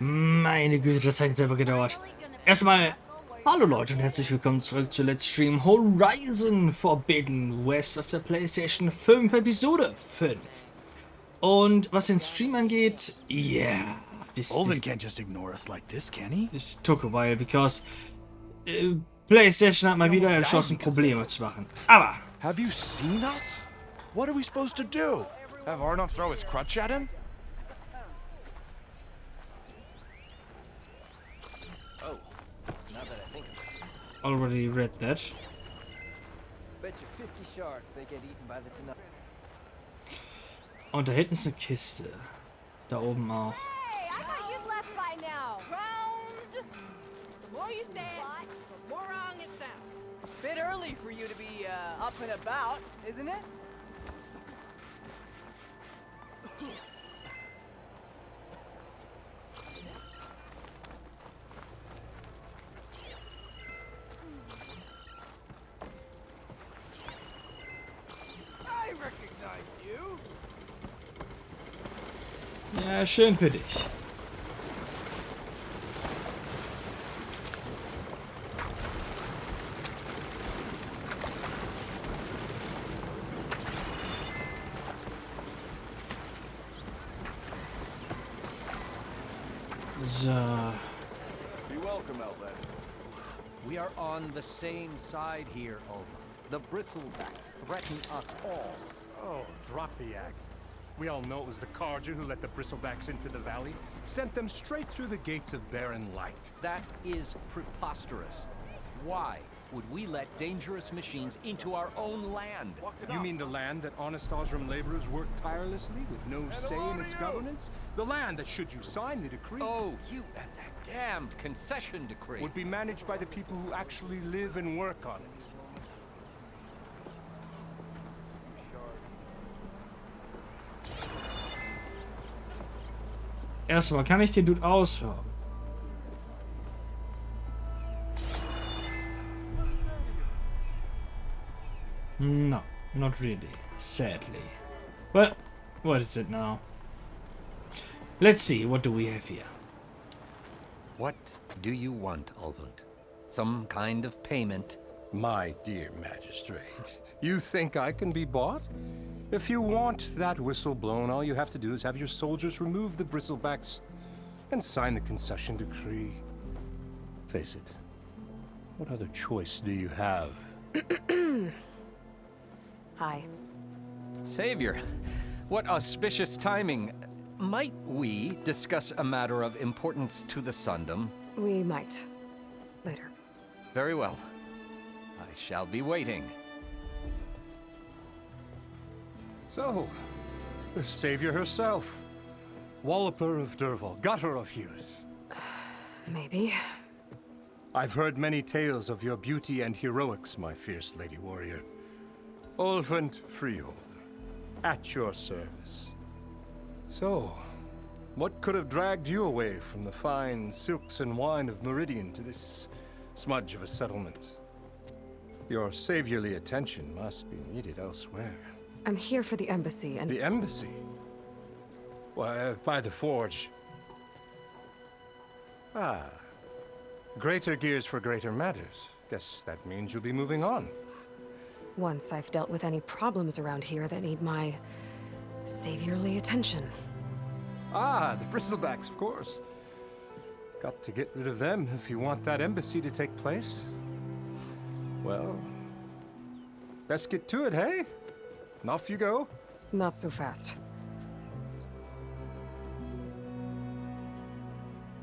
Meine Güte, das hat selber gedauert. Erstmal, hallo Leute und herzlich willkommen zurück zu Let's Stream Horizon Forbidden West of the PlayStation 5 Episode 5. Und was den Stream angeht, yeah, Olvin can't just ignore us like this, can he? this took a while, because PlayStation hat mal wieder entschlossen, Probleme zu machen. Aber Have you seen us? What are we supposed to do? Have Arnold throw his crutch at him? Oh, now that I think of it. already read that. Bet you 50 sharks they get eaten by the tonight. Und da hinten ist eine Kiste. Da oben auch. Hey, I thought you'd left by now. Round. The more you say it, the more wrong it sounds. Bit early for you to be up and about, isn't it? I recognize you. Ja, schön für dich. So. Be welcome, Outlet. We are on the same side here, Over. The bristlebacks threaten us all. Oh, drop the act. We all know it was the Carja who let the bristlebacks into the valley, sent them straight through the gates of barren light. That is preposterous. Why would we let dangerous machines into our own land? You mean the land that honest Osram laborers work tirelessly with no say in its governance? The land that, should you sign the decree, Oh, you and that damned concession decree. would be managed by the people who actually live and work on it. Erstmal, kann ich den Dude ausrauben? No, not really. Sadly. Well, what is it now? Let's see, what do we have here? What do you want, Ulvund? Some kind of payment? My dear magistrate, you think I can be bought? If you want that whistle blown, all you have to do is have your soldiers remove the bristlebacks and sign the concession decree. Face it, what other choice do you have? Hi. Savior, what auspicious timing. Might we discuss a matter of importance to the Sundom? We might. Later. Very well. I shall be waiting. So, the savior herself, Walloper of Derval, gutter of youth. Maybe. I've heard many tales of your beauty and heroics, my fierce lady warrior. Ulvund Freeholder, at your service. So, what could have dragged you away from the fine silks and wine of Meridian to this smudge of a settlement? Your saviorly attention must be needed elsewhere. I'm here for the embassy and... The embassy? Why, by the forge. Ah. Greater gears for greater matters. Guess that means you'll be moving on. Once I've dealt with any problems around here that need my... saviorly attention. Ah, the bristlebacks, of course. Got to get rid of them if you want that embassy to take place. Well, best get to it, hey? And off you go. Not so fast.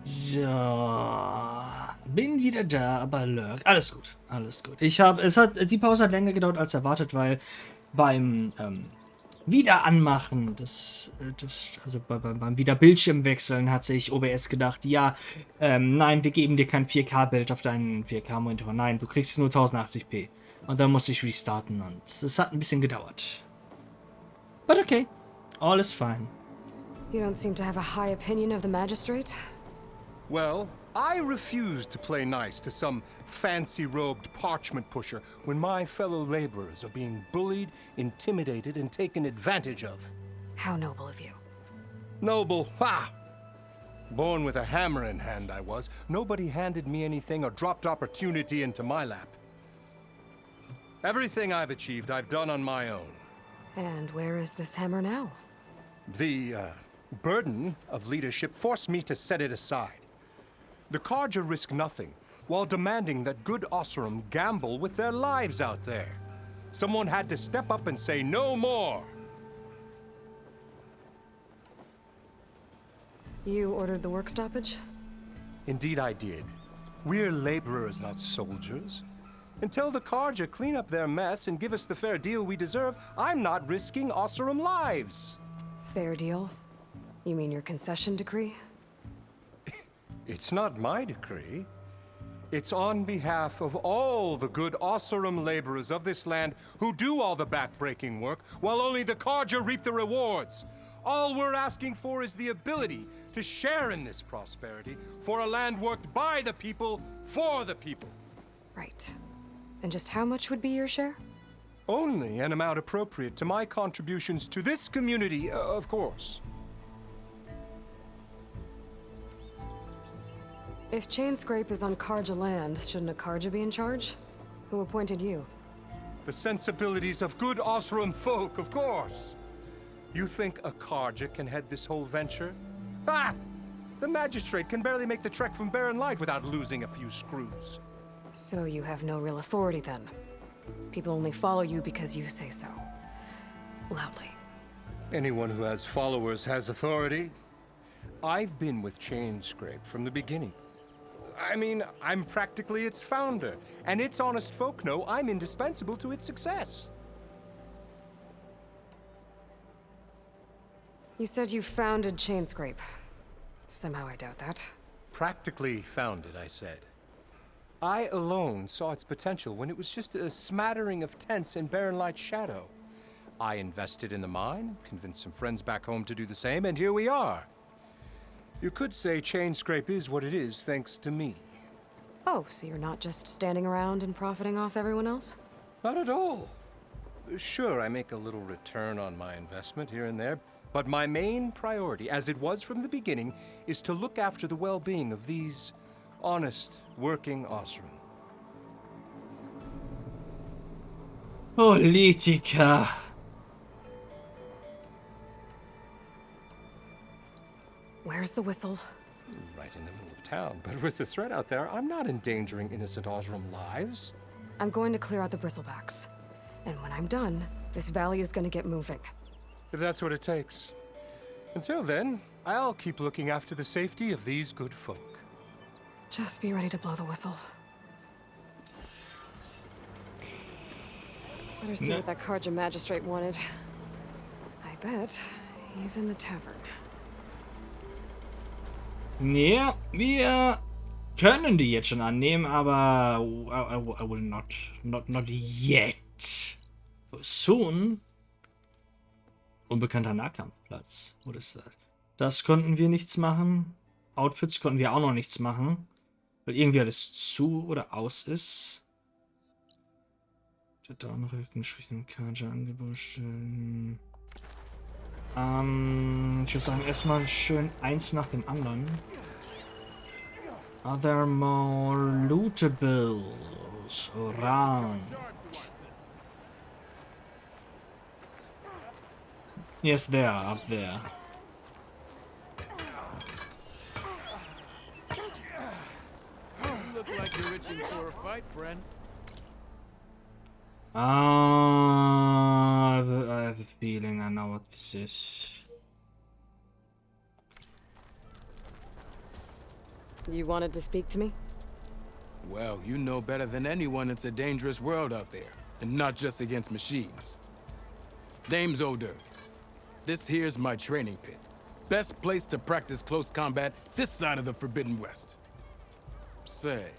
So, bin wieder da, aber lurk. Alles gut, alles gut. Die Pause hat länger gedauert als erwartet, weil beim Wiederanmachen beim Wiederbildschirmwechseln hat sich OBS gedacht, ja, nein, wir geben dir kein 4K-Bild auf deinen 4K-Monitor. Nein, du kriegst nur 1080p. Und dann musste ich restarten und es hat ein bisschen gedauert. But okay, all is fine. You don't seem to have a high opinion of the magistrate? Well, I refuse to play nice to some fancy-robed parchment pusher when my fellow laborers are being bullied, intimidated, and taken advantage of. How noble of you. Noble, ha! Born with a hammer in hand, I was. Nobody handed me anything or dropped opportunity into my lap. Everything I've achieved, I've done on my own. And where is this hammer now? The burden of leadership forced me to set it aside. The Karja risk nothing, while demanding that good Oseram gamble with their lives out there. Someone had to step up and say no more. You ordered the work stoppage? Indeed I did. We're laborers, not soldiers. Until the Karja clean up their mess and give us the fair deal we deserve, I'm not risking Oseram lives. Fair deal? You mean your concession decree? It's not my decree. It's on behalf of all the good Oseram laborers of this land who do all the backbreaking work, while only the Karja reap the rewards. All we're asking for is the ability to share in this prosperity for a land worked by the people, for the people. Right. And just how much would be your share? Only an amount appropriate to my contributions to this community, of course. If Chainscrape is on Karja land, shouldn't a Karja be in charge? Who appointed you? The sensibilities of good Oseram folk, of course. You think a Karja can head this whole venture? Ah! The magistrate can barely make the trek from Barren Light without losing a few screws. So you have no real authority then? People only follow you because you say so. Loudly. Anyone who has followers has authority. I've been with Chainscrape from the beginning. I mean, I'm practically its founder, and its honest folk know I'm indispensable to its success. You said you founded Chainscrape. Somehow I doubt that. Practically founded, I said. I alone saw its potential when it was just a smattering of tents in Barren Light's shadow. I invested in the mine, convinced some friends back home to do the same, and here we are. You could say Chainscrape is what it is thanks to me. Oh, so you're not just standing around and profiting off everyone else? Not at all. Sure, I make a little return on my investment here and there, but my main priority, as it was from the beginning, is to look after the well-being of these honest, working Oseram. Politiker. Where's the whistle? Right in the middle of town, but with the threat out there, I'm not endangering innocent Oseram lives. I'm going to clear out the bristlebacks. And when I'm done, this valley is going to get moving. If that's what it takes. Until then, I'll keep looking after the safety of these good folk. Just be ready to blow the whistle. Better see what that Karja magistrate wanted. I bet he's in the tavern. Ja, wir können die jetzt schon annehmen, aber I will not yet. Soon. Unbekannter Nahkampfplatz. What is that? Das konnten wir nichts machen. Outfits konnten wir auch noch nichts machen. Weil irgendwie alles zu oder aus ist. Der Daumenrücken, schwächen Karja Angebot stellen. Ich würde sagen, erstmal schön eins nach dem anderen. Are there more lootables around? Yes, they are up there. You look like you're itching for a fight, friend. I have a feeling I know what this is. You wanted to speak to me? Well, you know better than anyone it's a dangerous world out there, and not just against machines. Name's Oder. This here's my training pit. Best place to practice close combat this side of the Forbidden West. Say,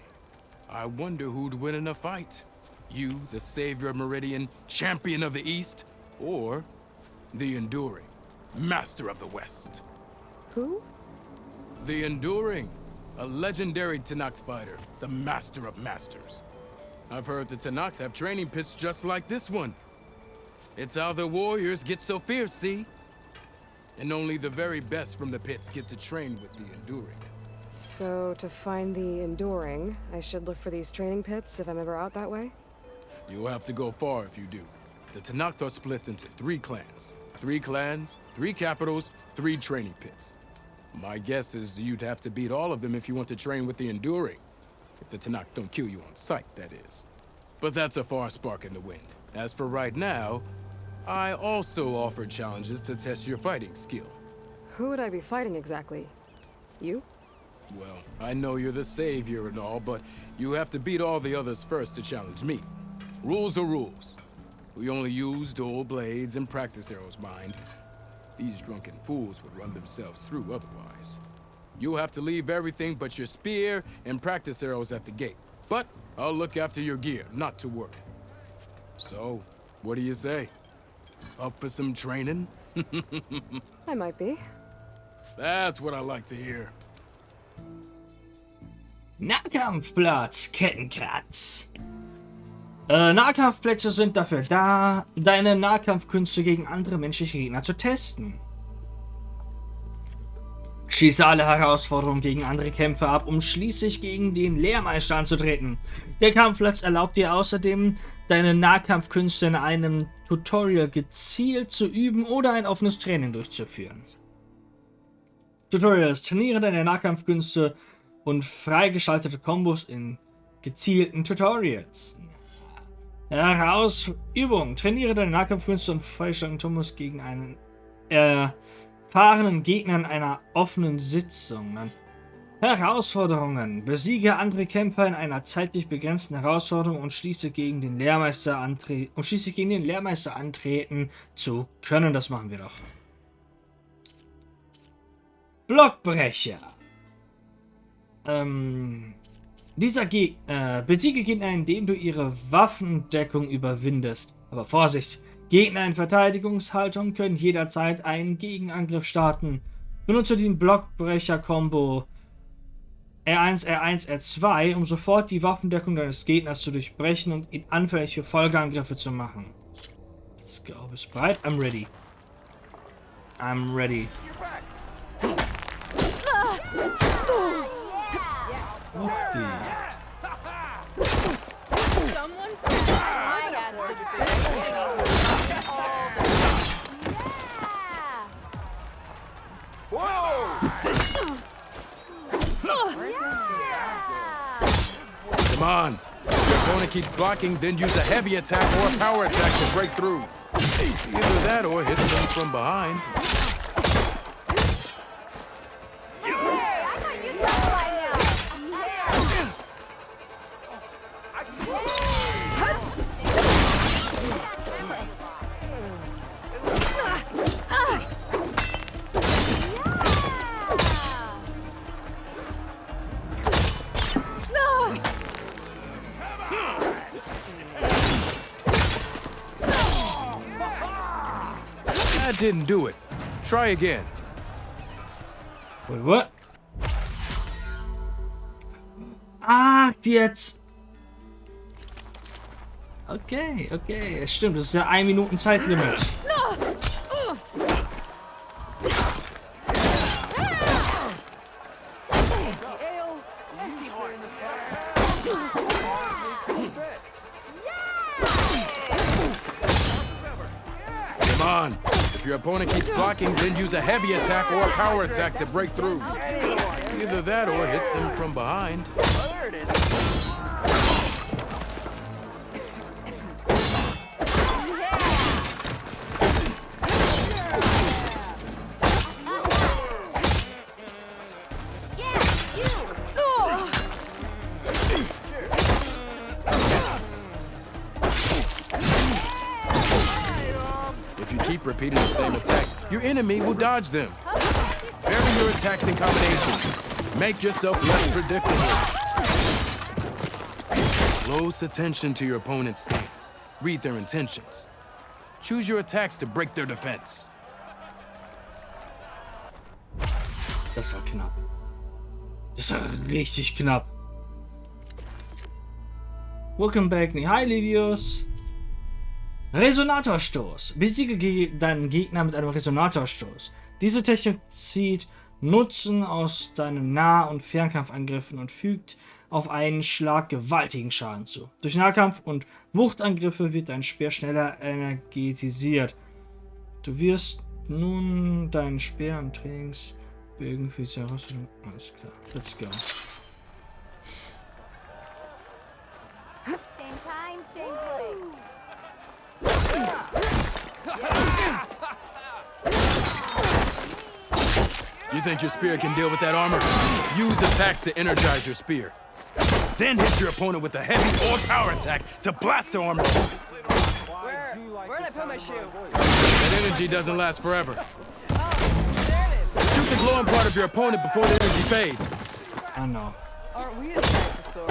I wonder who'd win in a fight. You, the savior of Meridian, champion of the East, or the Enduring, master of the West. Who? The Enduring, a legendary Tanakh fighter, the master of masters. I've heard the Tanakh have training pits just like this one. It's how the warriors get so fierce, see? And only the very best from the pits get to train with the enduring. So, to find the enduring, I should look for these training pits if I'm ever out that way? You'll have to go far if you do. The Tenakth are split into 3 clans. 3 clans, 3 capitals, 3 training pits. My guess is you'd have to beat all of them if you want to train with the enduring. If the Tenakth don't kill you on sight, that is. But that's a far spark in the wind. As for right now, I also offer challenges to test your fighting skill. Who would I be fighting exactly? You? Well, I know you're the savior and all, but you have to beat all the others first to challenge me. Rules are rules. We only use dual blades and practice arrows, mind. These drunken fools would run themselves through otherwise. You'll have to leave everything but your spear and practice arrows at the gate. But I'll look after your gear, not to worry. So, what do you say? Up for some training? I might be. That's what I like to hear. Nahkampfplatz, Kettenkratz. Nahkampfplätze sind dafür da, deine Nahkampfkünste gegen andere menschliche Gegner zu testen. Schieße alle Herausforderungen gegen andere Kämpfer ab, um schließlich gegen den Lehrmeister anzutreten. Der Kampfplatz erlaubt dir außerdem, deine Nahkampfkünste in einem Tutorial gezielt zu üben oder ein offenes Training durchzuführen. Tutorials: Trainiere deine Nahkampfkünste und freigeschaltete Kombos in gezielten Tutorials. Übung: Trainiere deine Nahkampfkünste und freigeschalteten Kombos gegen einen erfahrenen Gegner in einer offenen Sitzung. Herausforderungen: Besiege andere Kämpfer in einer zeitlich begrenzten Herausforderung und schließe gegen den Lehrmeister antreten zu können. Das machen wir doch. Blockbrecher. Besiege Gegner, indem du ihre Waffendeckung überwindest. Aber Vorsicht! Gegner in Verteidigungshaltung können jederzeit einen Gegenangriff starten. Benutze den Blockbrecher-Kombo R1, R1, R2, um sofort die Waffendeckung deines Gegners zu durchbrechen und ihn anfällig für Folgeangriffe zu machen. Let's go. Bist du bereit? I'm ready. I'm ready. Okay. Someone said I had to Come on. If your opponent keeps blocking, then use a heavy attack or a power attack to break through. Either that or hit them from behind. That didn't do it. Try again. Wait, what? Ah, jetzt. Okay, okay. Es stimmt, das ist ja 1 Minuten Zeitlimit. Come on. If your opponent keeps blocking, then use a heavy attack or a power attack to break through. Either that or hit them from behind. There it is. Repeating the same attacks, your enemy will dodge them. Vary your attacks in combinations. Make yourself less predictable. Close attention to your opponent's stance. Read their intentions. Choose your attacks to break their defense. Das war knapp. Das war richtig knapp. Welcome back. Hi, Livius. Resonatorstoß. Besiege deinen Gegner mit einem Resonatorstoß. Diese Technik zieht Nutzen aus deinen Nah- und Fernkampfangriffen und fügt auf einen Schlag gewaltigen Schaden zu. Durch Nahkampf- und Wuchtangriffe wird dein Speer schneller energetisiert. Du wirst nun deinen Speer und Trainingsbögen für die Herausforderung. Alles klar, let's go. Same time, same place. You think your spear can deal with that armor? Use attacks to energize your spear. Then hit your opponent with a heavy or power attack to blast the armor. Where'd I put my shoe? That energy doesn't last forever. Oh, there it is. Shoot the glowing part of your opponent before the energy fades. I know. Aren't we a dinosaur?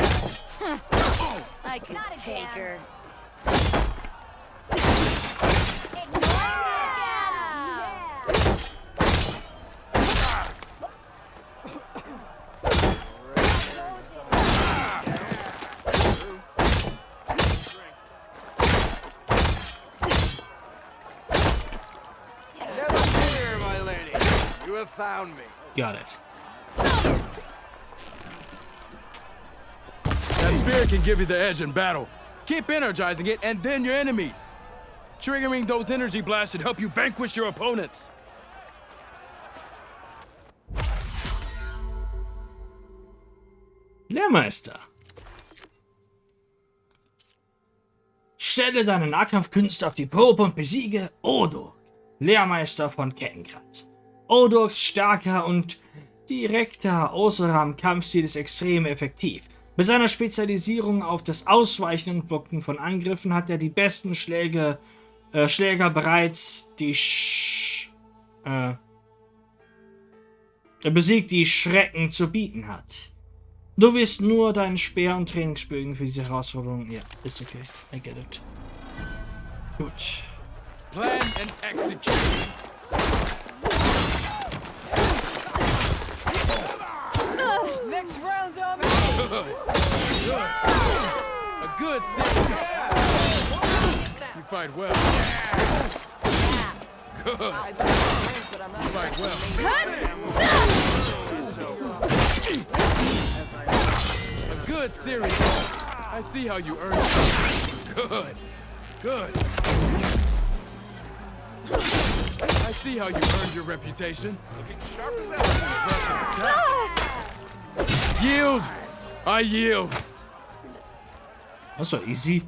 I could take her. Here, my lady. You have found me. Got it. That spear can give you the edge in battle. Keep energizing it and then your enemies. Triggering those energy blasts should help you vanquish your opponents. Lehrmeister. Stelle deine Nahkampfkünste auf die Probe und besiege Odor, Lehrmeister von Kettenkranz. Odors starker und direkter Äußerer im Kampfstil ist extrem effektiv. Mit seiner Spezialisierung auf das Ausweichen und Blocken von Angriffen hat er die besten Schläger bereits er besiegt, die Schrecken zu bieten hat. Du wirst nur deinen Speer und Trainingsbögen für diese Herausforderung. Ja, ist okay. I get it. Gut. Plan and execute. Next round's on me. Good. A good series. You fight well. Good. You fight well. A good series. I see how you earned it. Good. Good. I see how you earned your reputation. Yield! I yield! Das war easy.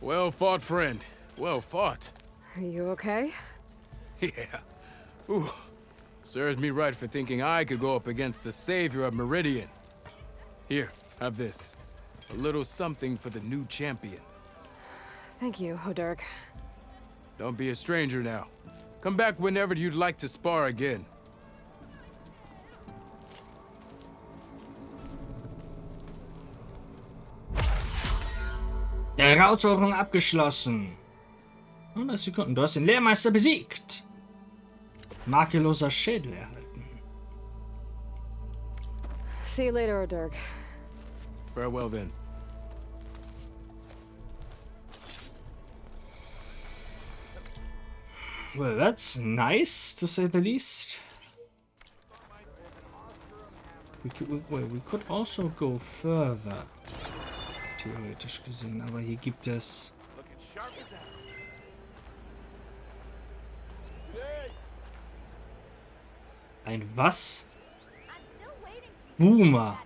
Well fought, friend. Well fought. Are you okay? Yeah. Ooh. Serves me right for thinking I could go up against the savior of Meridian. Here, have this. A little something for the new champion. Thank you, Hodurk. Don't be a stranger now. Come back whenever you'd like to spar again. Herausforderung abgeschlossen. 100 Sekunden. Du hast den Lehrmeister besiegt. Makelloser Schädel erhalten. See you later, Hodurk. Farewell then. Well, that's nice, to say the least. We could also go further. Theoretisch gesehen, aber hier gibt es... Ein was? Boomer.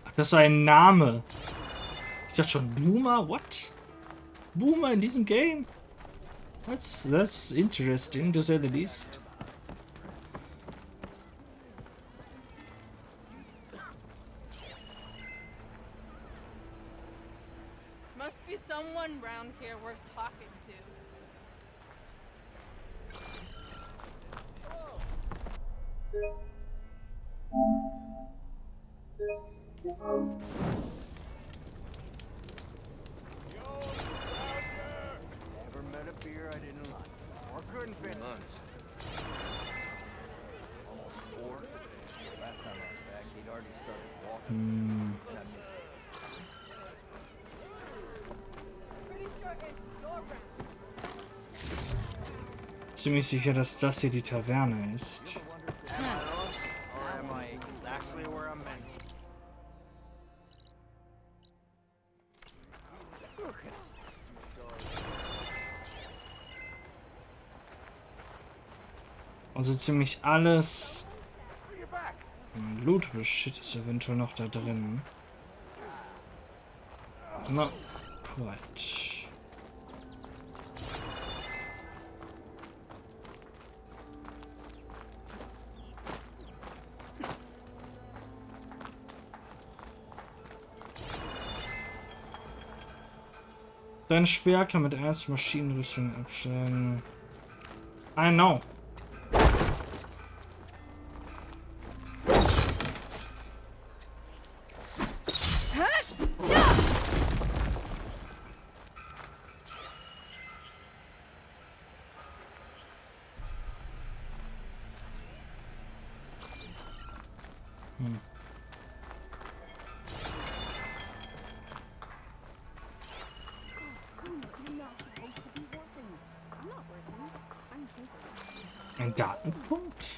Ach, das ist ein Name. Ich dachte schon, Boomer? What? Boomer in diesem Game? That's interesting, to say the least. Must be someone round here worth talking to. Never met a beer I didn't like. Or couldn't finish. Months. Almost 4. Last time I was back, he'd already started walking. And I missed it. Ziemlich sicher, dass das hier die Taverne ist. Also ziemlich alles. Loot-Shit ist eventuell noch da drin. Na, right. Dein Speer kann mit erst Maschinenrüstung abstellen. I know. Ein Datenpunkt?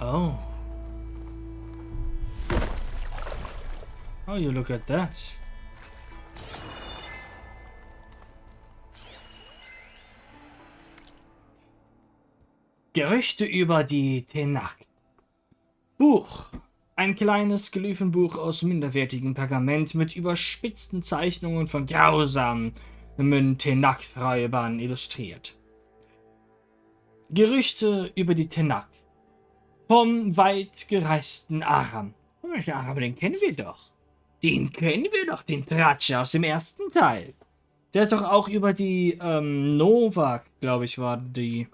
Oh. Oh, you look at that. Gerüchte über die Tenak. Buch. Ein kleines Glyphenbuch aus minderwertigem Pergament mit überspitzten Zeichnungen von grausamen Tenak-Räubern illustriert. Gerüchte über die Tenak. Vom weit gereisten Aram. Aber den kennen wir doch. Den kennen wir doch, den Tratsche aus dem ersten Teil. Der hat doch auch über die Nova, glaube ich, war die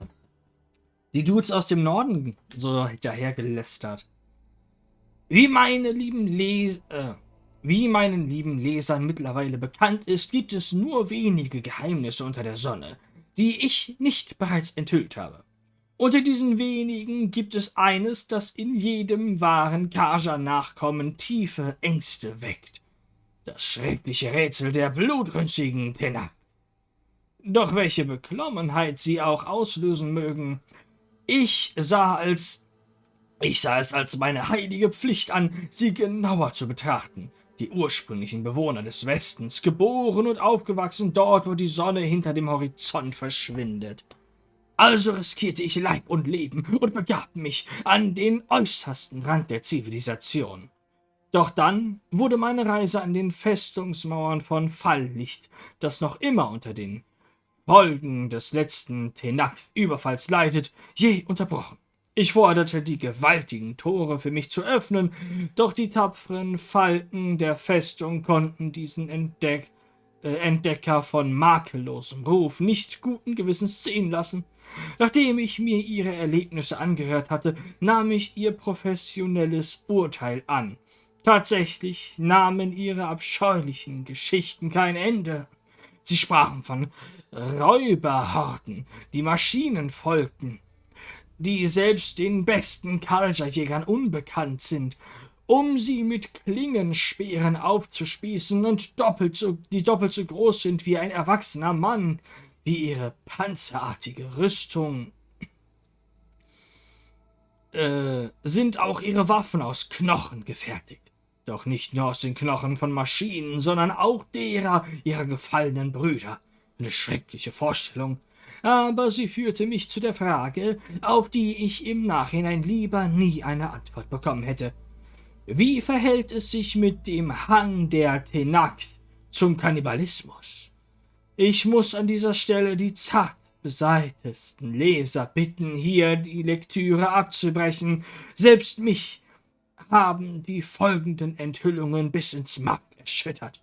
Dudes aus dem Norden so dahergelästert. Wie meinen lieben Lesern mittlerweile bekannt ist, gibt es nur wenige Geheimnisse unter der Sonne, die ich nicht bereits enthüllt habe. Unter diesen wenigen gibt es eines, das in jedem wahren Kaja-Nachkommen tiefe Ängste weckt. Das schreckliche Rätsel der blutrünstigen Tenak. Doch welche Beklommenheit sie auch auslösen mögen, ich sah es als meine heilige Pflicht an, sie genauer zu betrachten. Die ursprünglichen Bewohner des Westens, geboren und aufgewachsen dort, wo die Sonne hinter dem Horizont verschwindet. Also riskierte ich Leib und Leben und begab mich an den äußersten Rand der Zivilisation. Doch dann wurde meine Reise an den Festungsmauern von Falllicht, das noch immer unter den Folgen des letzten Tenak-Überfalls leidet, je unterbrochen. Ich forderte, die gewaltigen Tore für mich zu öffnen, doch die tapferen Falken der Festung konnten diesen Entdecker von makellosem Ruf nicht guten Gewissens ziehen lassen. Nachdem ich mir ihre Erlebnisse angehört hatte, nahm ich ihr professionelles Urteil an. Tatsächlich nahmen ihre abscheulichen Geschichten kein Ende. Sie sprachen von Räuberhorden, die Maschinen folgten, die selbst den besten Karja-Jägern unbekannt sind, um sie mit Klingenspeeren aufzuspießen und die doppelt so groß sind wie ein erwachsener Mann, wie ihre panzerartige Rüstung. Sind auch ihre Waffen aus Knochen gefertigt. Doch nicht nur aus den Knochen von Maschinen, sondern auch derer ihrer gefallenen Brüder. Eine schreckliche Vorstellung. Aber sie führte mich zu der Frage, auf die ich im Nachhinein lieber nie eine Antwort bekommen hätte. Wie verhält es sich mit dem Hang der Tenak zum Kannibalismus? Ich muss an dieser Stelle die zart beseitesten Leser bitten, hier die Lektüre abzubrechen. Selbst mich haben die folgenden Enthüllungen bis ins Mark erschüttert.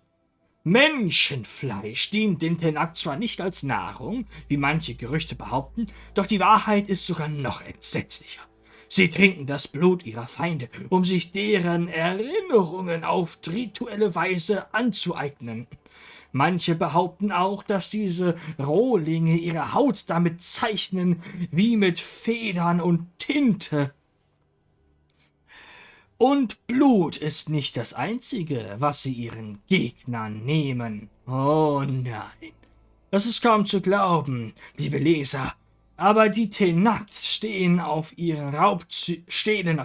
Menschenfleisch dient den Tenak zwar nicht als Nahrung, wie manche Gerüchte behaupten, doch die Wahrheit ist sogar noch entsetzlicher. Sie trinken das Blut ihrer Feinde, um sich deren Erinnerungen auf rituelle Weise anzueignen. Manche behaupten auch, dass diese Rohlinge ihre Haut damit zeichnen, wie mit Federn und Tinte. Und Blut ist nicht das Einzige, was sie ihren Gegnern nehmen. Oh nein. Das ist kaum zu glauben, liebe Leser. Aber die Tenat stehlen auf ihren Raubzügern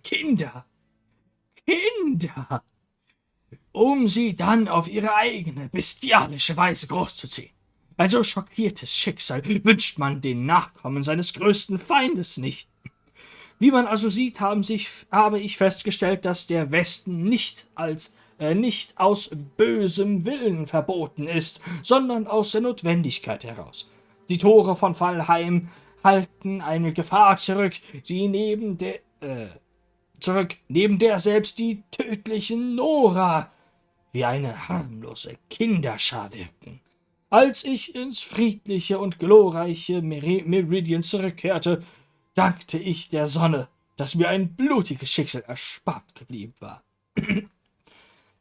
Kinder. Kinder! Um sie dann auf ihre eigene, bestialische Weise großzuziehen. Ein so schockiertes Schicksal wünscht man den Nachkommen seines größten Feindes nicht. Wie man also sieht, habe ich festgestellt, dass der Westen nicht aus bösem Willen verboten ist, sondern aus der Notwendigkeit heraus. Die Tore von Valheim halten eine Gefahr zurück, neben der selbst die tödlichen Nora wie eine harmlose Kinderschar wirken. Als ich ins friedliche und glorreiche Meridian zurückkehrte, dankte ich der Sonne, dass mir ein blutiges Schicksal erspart geblieben war.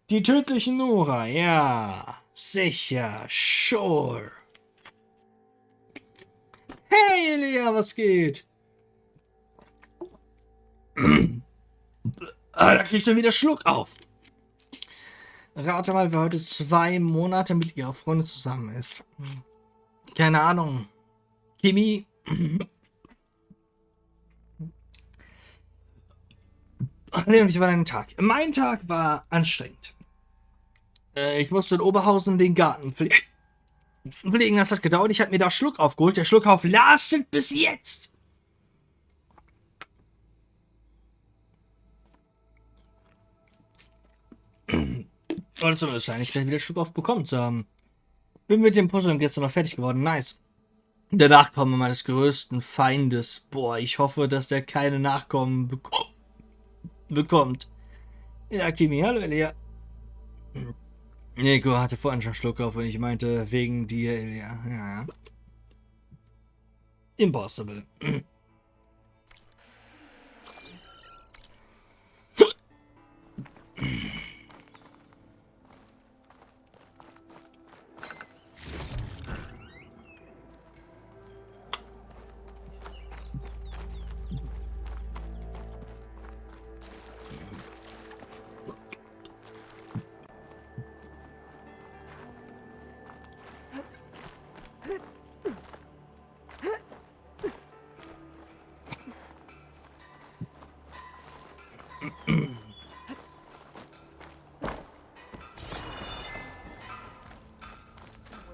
Die tödlichen Nora, ja, sicher, sure. Hey, Elia, was geht? Da krieg ich dann wieder Schluck auf. Rate mal, wer heute 2 Monate mit ihrer Freundin zusammen ist. Keine Ahnung. Kimi. Wie war dein Tag? Mein Tag war anstrengend. Ich musste in Oberhausen den Garten pflegen. Das hat gedauert. Ich habe mir da Schluck aufgeholt. Der Schluckauf lastet bis jetzt. Oder zumindest scheine ich wieder Schluck aufbekommen zu haben. Bin mit dem Puzzle gestern noch fertig geworden. Nice. Der Nachkomme meines größten Feindes. Boah, ich hoffe, dass der keine Nachkommen bekommt. Ja, Kimi, hallo Elia. Nico hatte vorhin schon Schluck auf und ich meinte wegen dir, Elia. Ja. Impossible.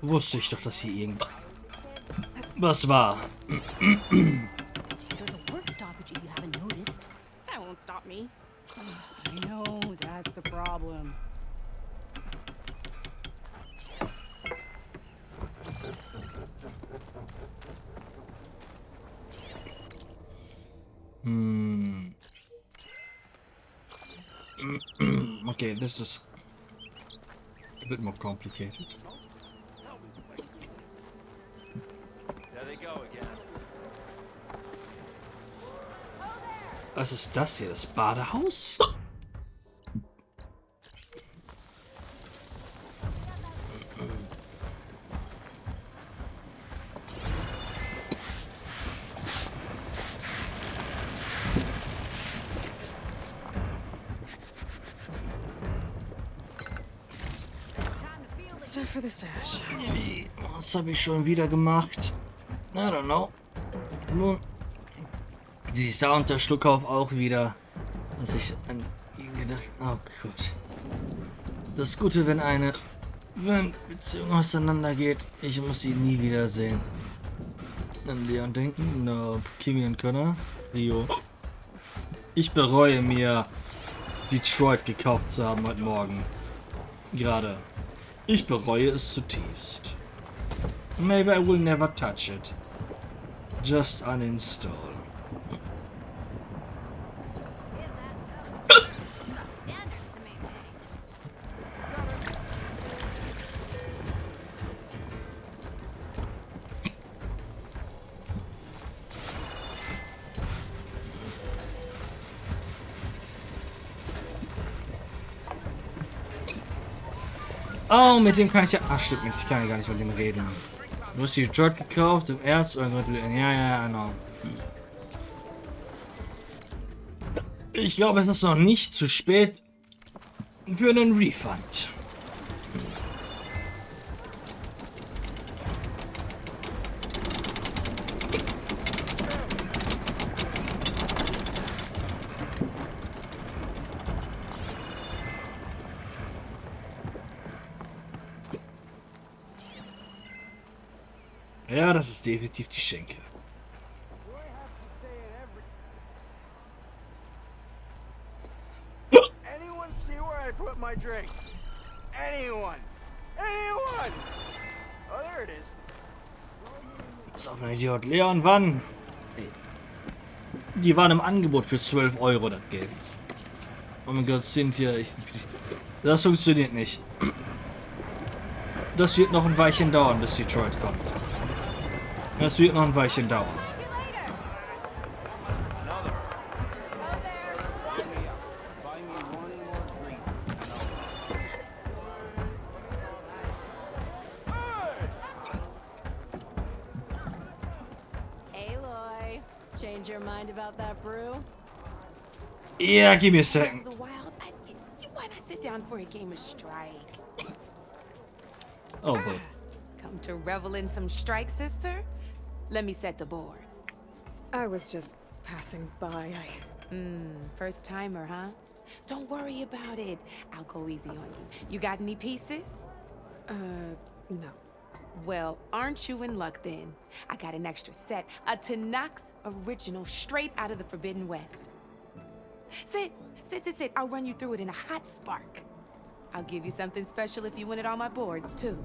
Wusste ich doch, dass hier irgendwas war. There's a work stoppage you haven't noticed. That won't stop me. I know, that's the problem. Okay, this is a bit more complicated. Was ist das hier? Das Badehaus? Stuff for the stash. Was habe ich schon wieder gemacht? I don't know. Nun. Sie ist da unter Schluckauf auch wieder. Was ich an ihn gedacht. Oh Gott. Das Gute, wenn eine Beziehung auseinandergeht, ich muss sie nie wiedersehen. An Leon denken? No. Kimi und Connor? Rio. Ich bereue mir, Detroit gekauft zu haben heute Morgen. Gerade. Ich bereue es zutiefst. Maybe I will never touch it. Just uninstall. Oh, mit dem kann ich ja... Ach, stimmt nicht. Ich kann ja gar nicht mit dem reden. Du hast die Detroit gekauft, im Erz... Ja, genau. Ich glaube, es ist noch nicht zu spät für einen Refund. Ja, das ist definitiv die Schenke. Anyone see where I put my drink? Anyone? Anyone? Oh, there it is. Das ist auch ein Idiot. Leon, wann? Ey. Die waren im Angebot für 12 Euro, das Game. Oh mein Gott, Cynthia, das funktioniert nicht. Das wird noch ein Weilchen dauern, bis Detroit kommt. Das wird noch ein Weilchen dauern. Aloy, change your mind about that brew? Yeah, give me a second. The wilds. Why not sit down for a game of strike? Oh boy. Come to revel in some strike, sister? Let me set the board. I was just passing by. First timer, huh? Don't worry about it. I'll go easy on you. You got any pieces? No. Well, aren't you in luck then? I got an extra set, a Tanakh original straight out of the Forbidden West. Sit. I'll run you through it in a hot spark. I'll give you something special if you win it on my boards, too.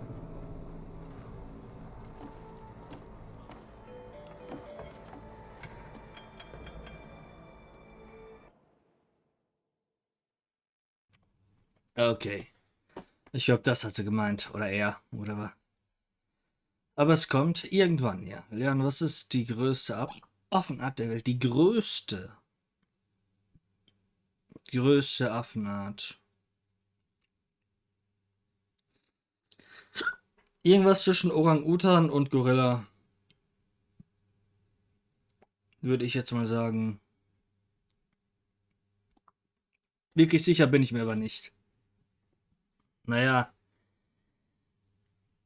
Okay. Ich glaube, das hat sie gemeint. Oder er. Oder was. Aber es kommt irgendwann, ja. Leon, was ist die größte Affenart der Welt? Die größte Affenart. Irgendwas zwischen Orang-Utan und Gorilla. Würde ich jetzt mal sagen. Wirklich sicher bin ich mir aber nicht. Naja.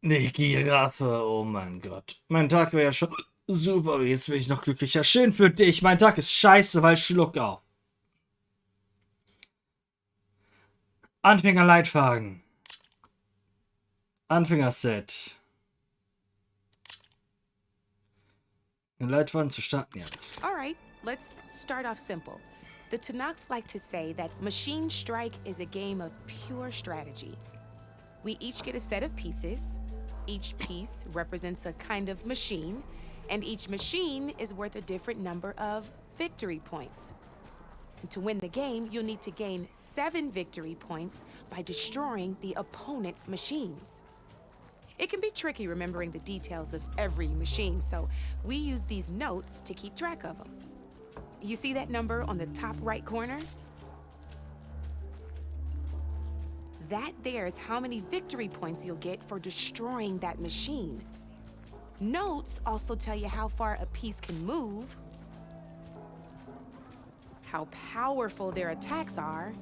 Ne, Giraffe, oh mein Gott. Mein Tag wäre ja schon super, aber jetzt bin ich noch glücklicher. Schön für dich. Mein Tag ist scheiße, weil Schluck auf. Anfängerleitfaden. Anfängerset. Den Leitfaden zu starten, ja. All right, let's start off simple. The Tanakhs like to say that Machine Strike is a game of pure strategy. We each get a set of pieces. Each piece represents a kind of machine, and each machine is worth a different number of victory points. And to win the game, you'll need to gain 7 victory points by destroying the opponent's machines. It can be tricky remembering the details of every machine, so we use these notes to keep track of them. You see that number on the top right corner? That there is how many victory points you'll get for destroying that machine. Notes also tell you how far a piece can move, how powerful their attacks are,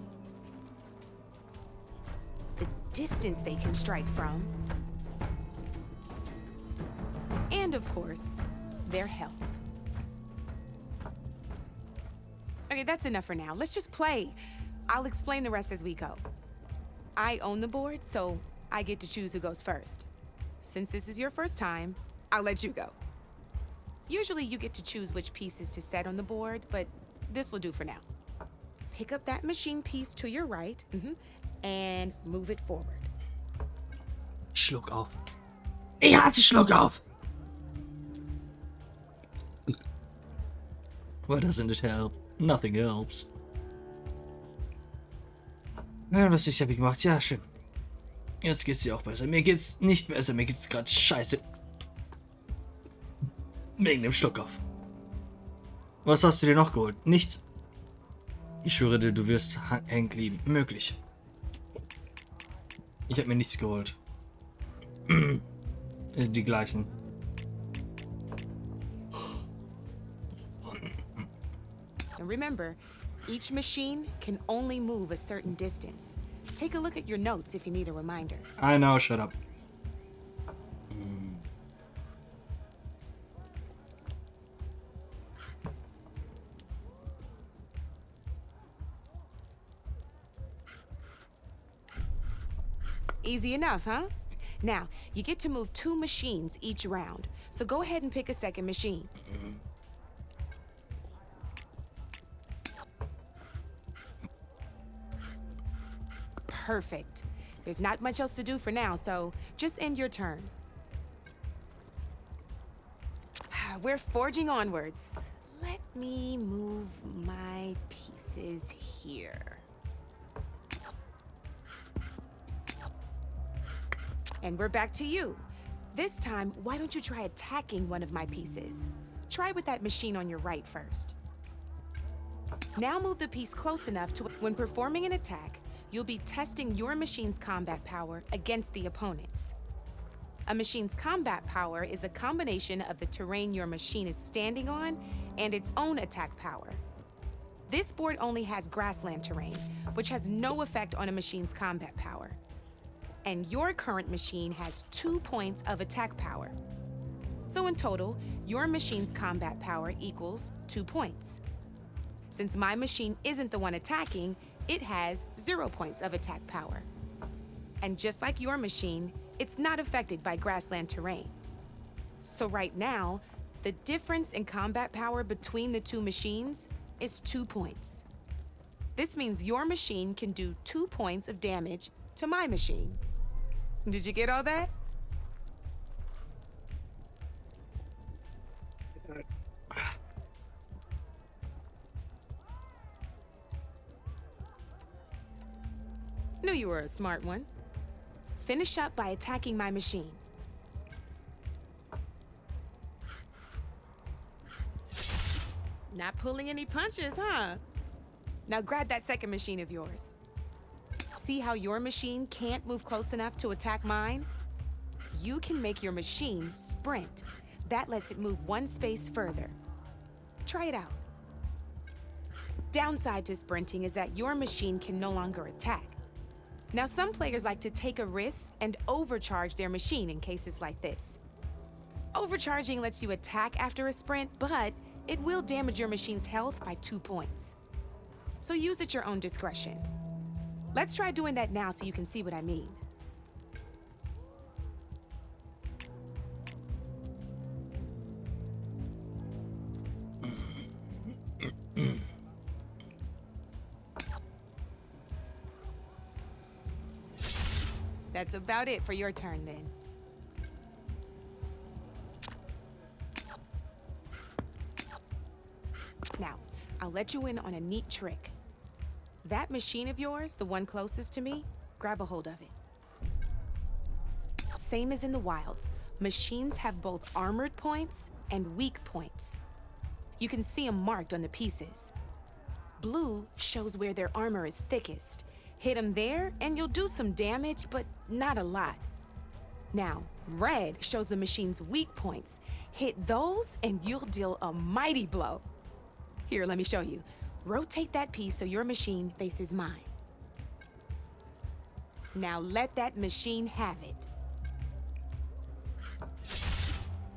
the distance they can strike from, and of course, their health. Okay, that's enough for now. Let's just play. I'll explain the rest as we go. I own the board, so I get to choose who goes first. Since this is your first time, I'll let you go. Usually you get to choose which pieces to set on the board, but this will do for now. Pick up that machine piece to your right, and move it forward. Schluck auf. Ich hasse Schluck auf! Why doesn't it help? Nothing helps. Ja, das habe ich gemacht. Ja, schön. Jetzt geht's dir auch besser. Mir geht's nicht besser. Mir geht's gerade scheiße. Wegen dem Schluck auf. Was hast du dir noch geholt? Nichts. Ich schwöre dir, du wirst hängen lieben. Möglich. Ich habe mir nichts geholt. Die gleichen. And remember, Each machine can only move a certain distance. Take a look at your notes if you need a reminder. I know, shut up. Easy enough, huh? Now, you get to move 2 machines each round, so go ahead and pick a second machine. Perfect. There's not much else to do for now, so just end your turn. We're forging onwards. Let me move my pieces here. And we're back to you. This time, why don't you try attacking one of my pieces? Try with that machine on your right first. Now move the piece close enough to when performing an attack, you'll be testing your machine's combat power against the opponent's. A machine's combat power is a combination of the terrain your machine is standing on and its own attack power. This board only has grassland terrain, which has no effect on a machine's combat power. And your current machine has 2 points of attack power. So in total, your machine's combat power equals 2 points. Since my machine isn't the one attacking, it has 0 points of attack power. And just like your machine, it's not affected by grassland terrain. So right now, the difference in combat power between the 2 machines is 2 points. This means your machine can do 2 points of damage to my machine. Did you get all that? Knew you were a smart one. Finish up by attacking my machine. Not pulling any punches, huh? Now grab that second machine of yours. See how your machine can't move close enough to attack mine? You can make your machine sprint. That lets it move 1 space further. Try it out. Downside to sprinting is that your machine can no longer attack. Now, some players like to take a risk and overcharge their machine in cases like this. Overcharging lets you attack after a sprint, but it will damage your machine's health by 2 points. So use at your own discretion. Let's try doing that now so you can see what I mean. That's about it for your turn, then. Now, I'll let you in on a neat trick. That machine of yours, the one closest to me, grab a hold of it. Same as in the wilds, machines have both armored points and weak points. You can see them marked on the pieces. Blue shows where their armor is thickest. Hit them there, and you'll do some damage, but not a lot. Now, red shows the machine's weak points. Hit those, and you'll deal a mighty blow. Here, let me show you. Rotate that piece so your machine faces mine. Now let that machine have it.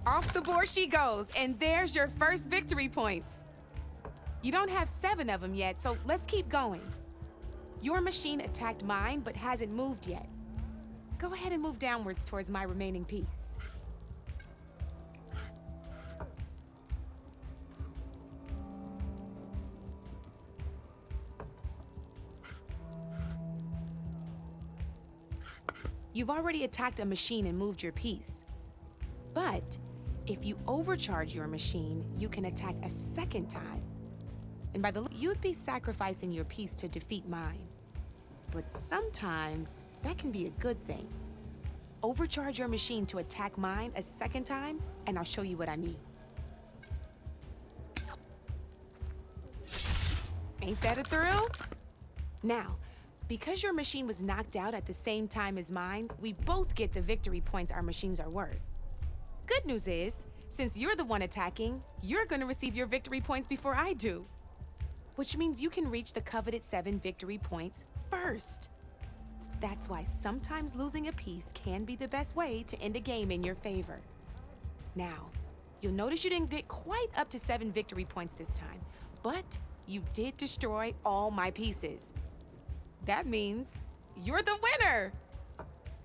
Off the board she goes, and there's your first victory points. You don't have 7 of them yet, so let's keep going. Your machine attacked mine, but hasn't moved yet. Go ahead and move downwards towards my remaining piece. You've already attacked a machine and moved your piece. But if you overcharge your machine, you can attack a second time. And by the look, you'd be sacrificing your piece to defeat mine. But sometimes that can be a good thing. Overcharge your machine to attack mine a second time, and I'll show you what I mean. Ain't that a thrill? Now, because your machine was knocked out at the same time as mine, we both get the victory points our machines are worth. Good news is, since you're the one attacking, you're gonna receive your victory points before I do. which means you can reach the coveted 7 victory points first. That's why sometimes losing a piece can be the best way to end a game in your favor. Now, you'll notice you didn't get quite up to 7 victory points this time, but you did destroy all my pieces. That means you're the winner!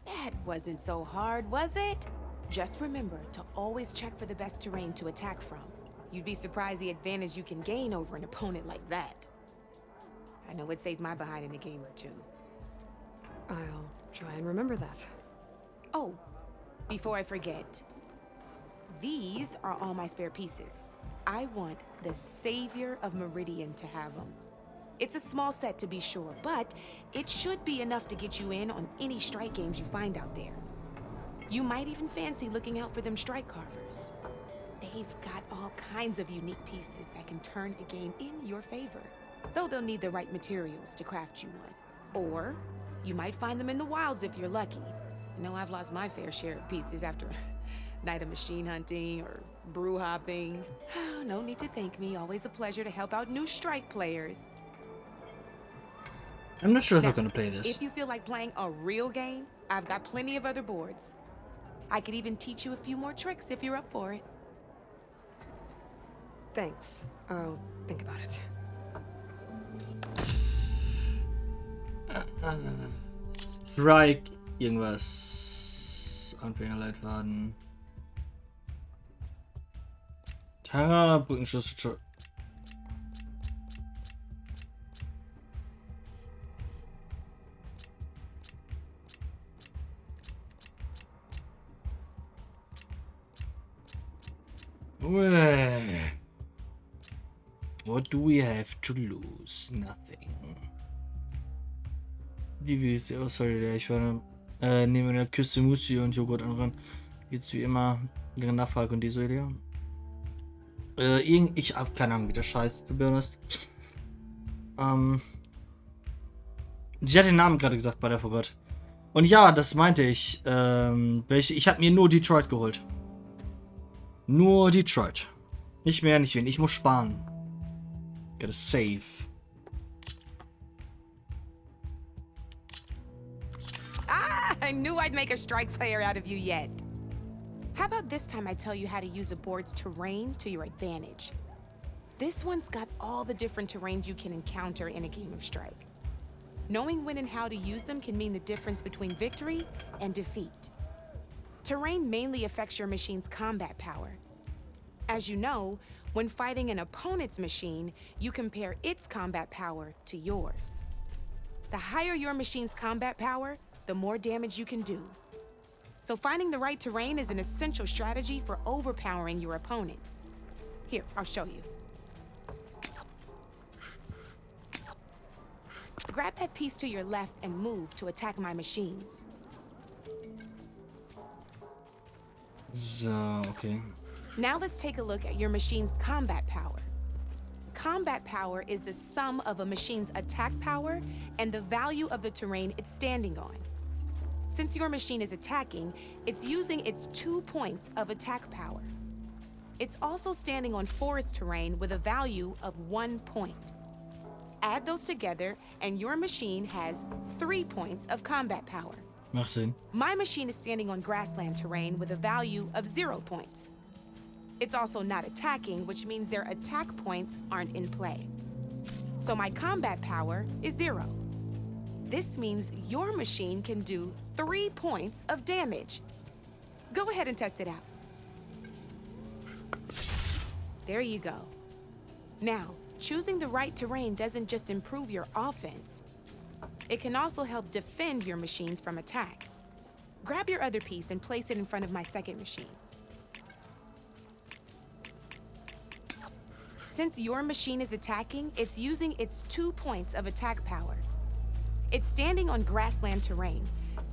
That wasn't so hard, was it? Just remember to always check for the best terrain to attack from. You'd be surprised the advantage you can gain over an opponent like that. I know it saved my behind in a game or two. I'll try and remember that. Oh, before I forget, these are all my spare pieces. I want the Savior of Meridian to have them. It's a small set to be sure, but it should be enough to get you in on any strike games you find out there. You might even fancy looking out for them strike carvers. They've got all kinds of unique pieces that can turn a game in your favor, though they'll need the right materials to craft you one. Or you might find them in the wilds if you're lucky. I know I've lost my fair share of pieces after a night of machine hunting or brew hopping. No need to thank me. Always a pleasure to help out new strike players. I'm not sure if Now, I'm gonna play this. If you feel like playing a real game, I've got plenty of other boards. I could even teach you a few more tricks if you're up for it. Thanks. I'll think about it. Strike irgendwas. Anfängerleitfaden. Tara, Brückenschluss. Well, what do we have to lose? Nothing. Oh, sorry, ich war neben der Küste Musi und Joghurt anfangen. Geht's wie immer deren Nachfrage und die so Idee. Ich hab keine Ahnung, wie der Scheiß, to be honest. Sie hat den Namen gerade gesagt bei der Vorgott. Und ja, das meinte ich. Ich hab mir nur Detroit geholt. Nur Detroit. Nicht mehr, nicht weniger. Ich muss sparen. Gotta save. I knew I'd make a strike player out of you yet. How about this time I tell you how to use a board's terrain to your advantage? This one's got all the different terrains you can encounter in a game of strike. Knowing when and how to use them can mean the difference between victory and defeat. Terrain mainly affects your machine's combat power. As you know, when fighting an opponent's machine, you compare its combat power to yours. The higher your machine's combat power, the more damage you can do. So finding the right terrain is an essential strategy for overpowering your opponent. Here, I'll show you. Grab that piece to your left and move to attack my machines. So, okay. Now let's take a look at your machine's combat power. Combat power is the sum of a machine's attack power and the value of the terrain it's standing on. Since your machine is attacking, it's using its 2 points of attack power. It's also standing on forest terrain with a value of 1 point. Add those together, and your machine has 3 points of combat power. Macht Sinn. My machine is standing on grassland terrain with a value of 0 points. It's also not attacking, which means their attack points aren't in play. So my combat power is 0. This means your machine can do 3 points of damage. Go ahead and test it out. There you go. Now, choosing the right terrain doesn't just improve your offense. It can also help defend your machines from attack. Grab your other piece and place it in front of my second machine. Since your machine is attacking, it's using its 2 points of attack power. It's standing on grassland terrain.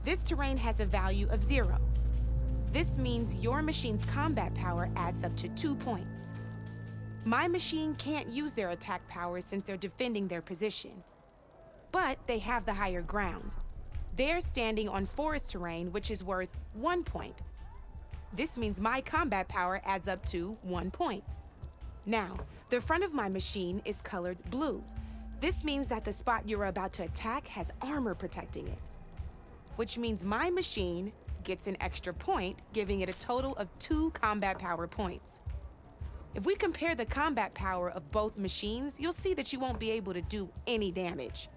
This terrain has a value of 0. This means your machine's combat power adds up to 2 points. My machine can't use their attack power since they're defending their position. But they have the higher ground. They're standing on forest terrain, which is worth 1 point. This means my combat power adds up to 1 point. Now, the front of my machine is colored blue. This means that the spot you're about to attack has armor protecting it, which means my machine gets an extra point, giving it a total of 2 combat power points. If we compare the combat power of both machines, you'll see that you won't be able to do any damage.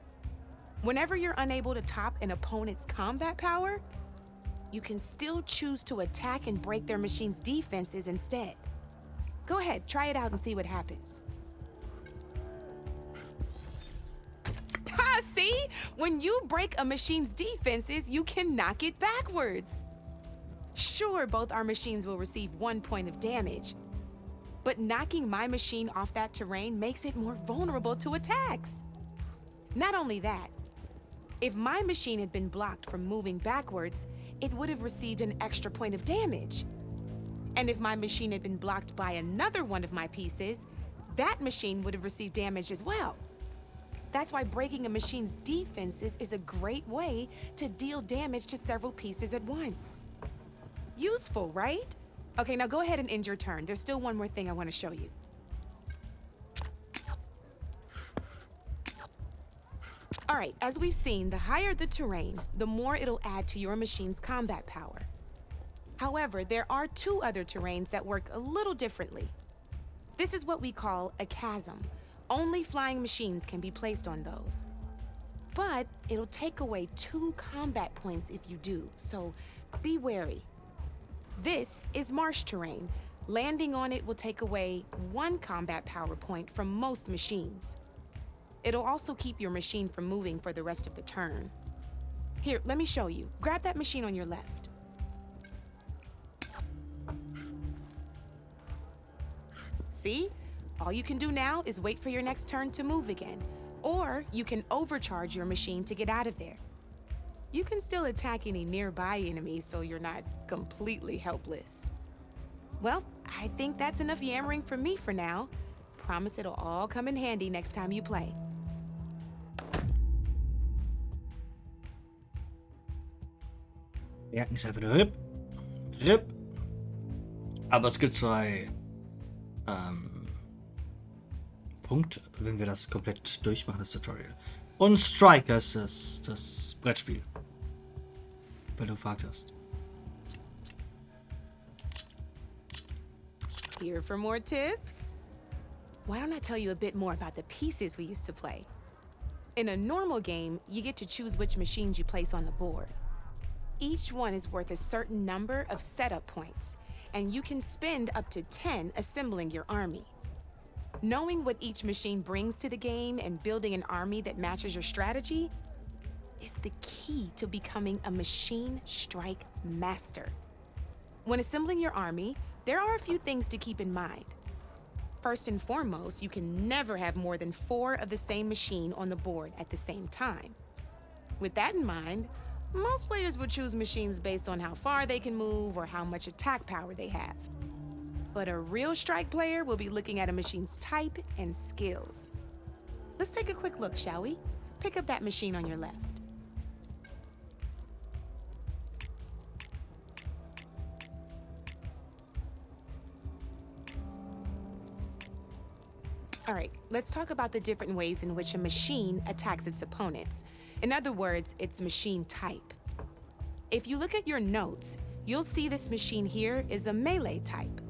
Whenever you're unable to top an opponent's combat power, you can still choose to attack and break their machine's defenses instead. Go ahead, try it out and see what happens. Ha, see? When you break a machine's defenses, you can knock it backwards. Sure, both our machines will receive 1 point of damage, but knocking my machine off that terrain makes it more vulnerable to attacks. Not only that, if my machine had been blocked from moving backwards, it would have received an extra point of damage. And if my machine had been blocked by another one of my pieces, that machine would have received damage as well. That's why breaking a machine's defenses is a great way to deal damage to several pieces at once. Useful, right? Okay, now go ahead and end your turn. There's still one more thing I want to show you. All right, as we've seen, the higher the terrain, the more it'll add to your machine's combat power. However, there are 2 other terrains that work a little differently. This is what we call a chasm. Only flying machines can be placed on those. But it'll take away 2 combat points if you do, so be wary. This is marsh terrain. Landing on it will take away 1 combat power point from most machines. It'll also keep your machine from moving for the rest of the turn. Here, let me show you. Grab that machine on your left. See? All you can do now is wait for your next turn to move again. Or you can overcharge your machine to get out of there. You can still attack any nearby enemies so you're not completely helpless. Well, I think that's enough yammering from me for now. Promise it'll all come in handy next time you play. Ja, ist einfach nur RIP. RIP. Aber es gibt 2 Punkte, wenn wir das komplett durchmachen, das Tutorial. Und Strike ist das Brettspiel. Weil du gefragt hast. Here for more tips? Why don't I tell you a bit more about the pieces we used to play? In a normal game, you get to choose which machines you place on the board. Each one is worth a certain number of setup points, and you can spend up to 10 assembling your army. Knowing what each machine brings to the game and building an army that matches your strategy is the key to becoming a machine strike master. When assembling your army, there are a few things to keep in mind. First and foremost, you can never have more than 4 of the same machine on the board at the same time. With that in mind, most players would choose machines based on how far they can move or how much attack power they have. But a real strike player will be looking at a machine's type and skills. Let's take a quick look, shall we? Pick up that machine on your left. All right, let's talk about the different ways in which a machine attacks its opponents. In other words, its machine type. If you look at your notes, you'll see this machine here is a melee type.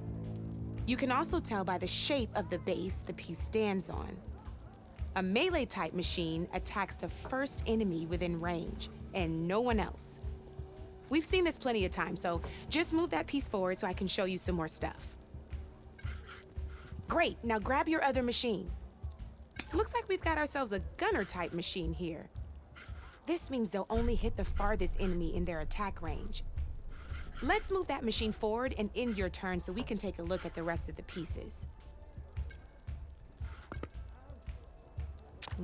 You can also tell by the shape of the base the piece stands on. A melee type machine attacks the first enemy within range, and no one else. We've seen this plenty of times, so just move that piece forward so I can show you some more stuff. Great, now grab your other machine. Looks like we've got ourselves a gunner type machine here. This means they'll only hit the farthest enemy in their attack range. Let's move that machine forward and end your turn so we can take a look at the rest of the pieces.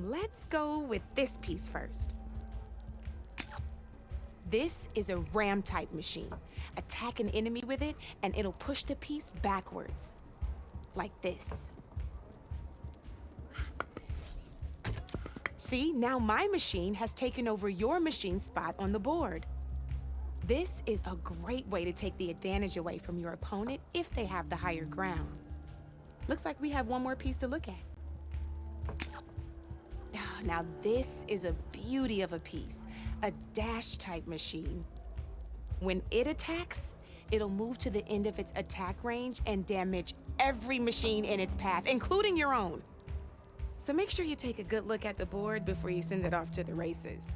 Let's go with this piece first. This is a ram type machine. Attack an enemy with it and it'll push the piece backwards. Like this. See, now my machine has taken over your machine's spot on the board. This is a great way to take the advantage away from your opponent if they have the higher ground. Looks like we have one more piece to look at. Now this is a beauty of a piece, a dash type machine. When it attacks, it'll move to the end of its attack range and damage every machine in its path, including your own. So make sure you take a good look at the board before you send it off to the races.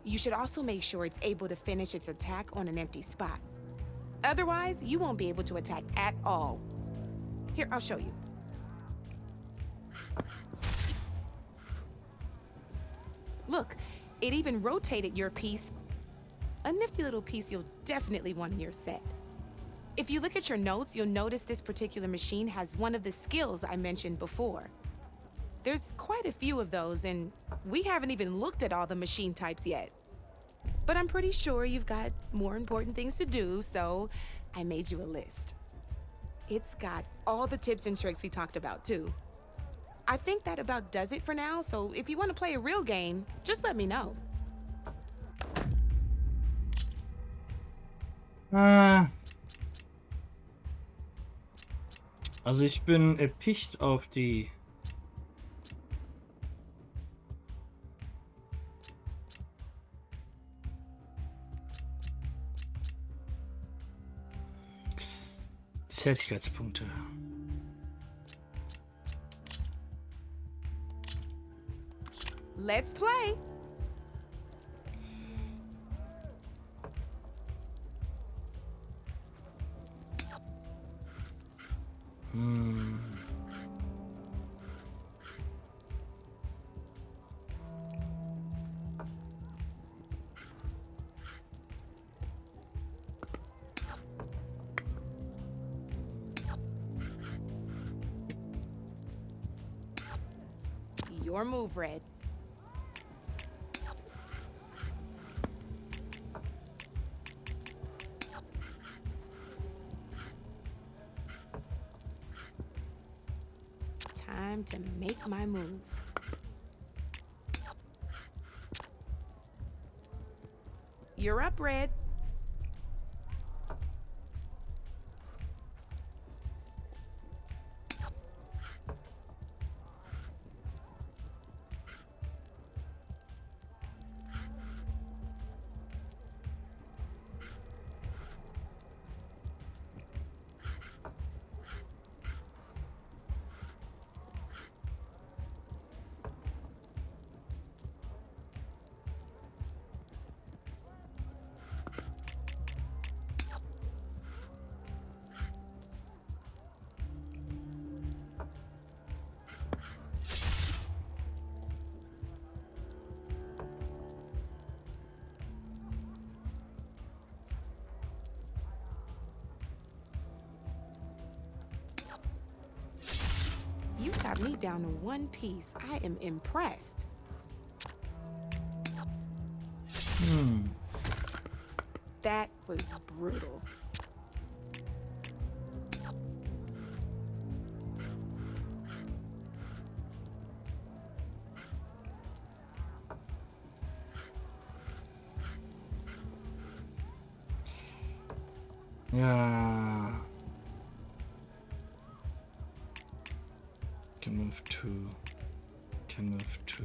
You should also make sure it's able to finish its attack on an empty spot. Otherwise, you won't be able to attack at all. Here, I'll show you. Look, it even rotated your piece. A nifty little piece you'll definitely want in your set. If you look at your notes, you'll notice this particular machine has one of the skills I mentioned before. There's quite a few of those, and we haven't even looked at all the machine types yet. But I'm pretty sure you've got more important things to do, so I made you a list. It's got all the tips and tricks we talked about, too. I think that about does it for now, so if you want to play a real game, just let me know. Also ich bin erpicht auf die Fertigkeitspunkte. Let's play. Your move, Red. Time to make my move. You're up, Red. You got me down to one piece. I am impressed. That was brutal. Ja. Can move two. Can move two.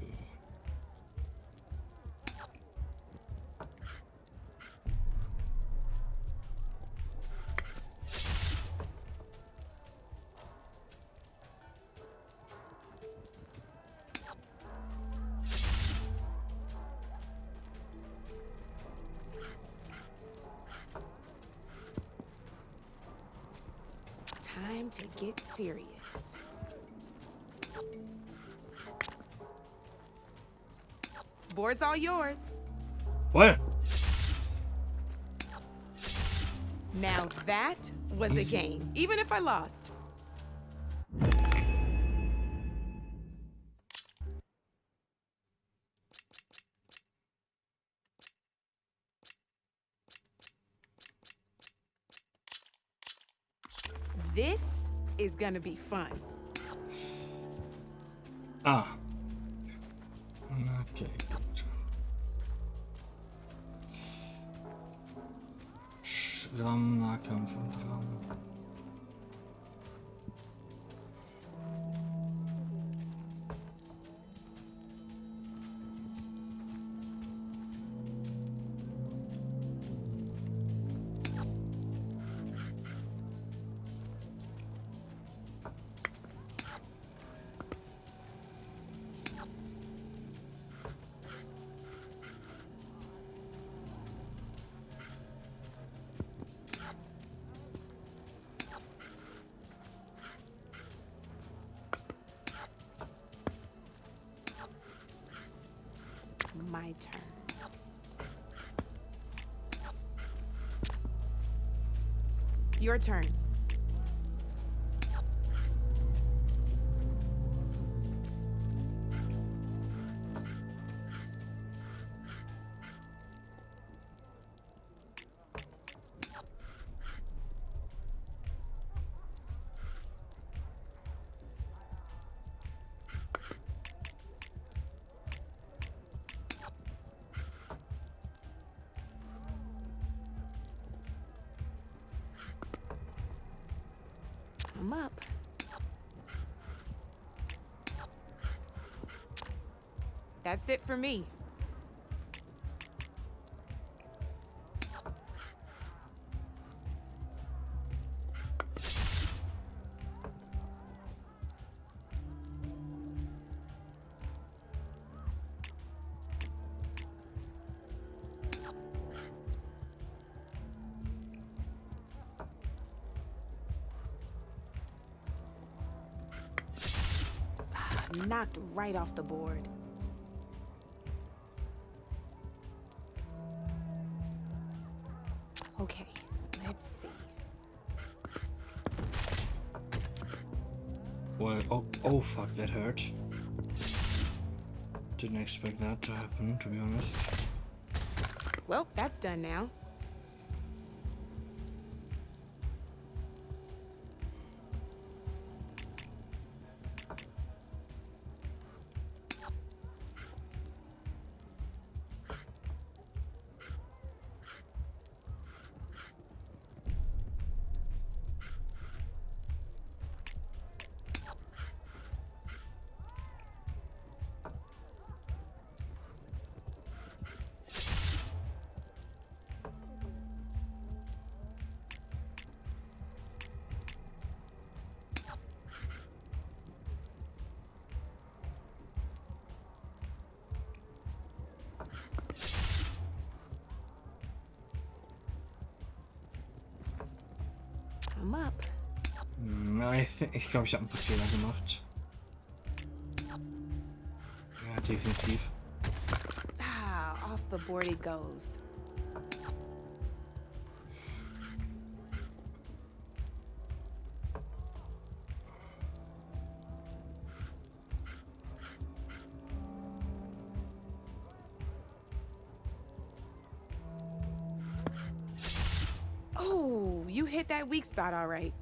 Time to get serious. Board's all yours. What? Now that was a game, even if I lost. This is gonna be fun. Ah. Okay, gut. RAM, Nahkampf und RAM. my turn. Your turn. I'm up. That's it for me. Knocked right off the board. Okay, let's see. Well, oh fuck, that hurt. Didn't expect that to happen, to be honest. Well, that's done now. I'm up. Ich glaube, ich habe ein paar Fehler gemacht. Ja, definitiv. Ah, off the board it goes. Oh, you hit that weak spot all right.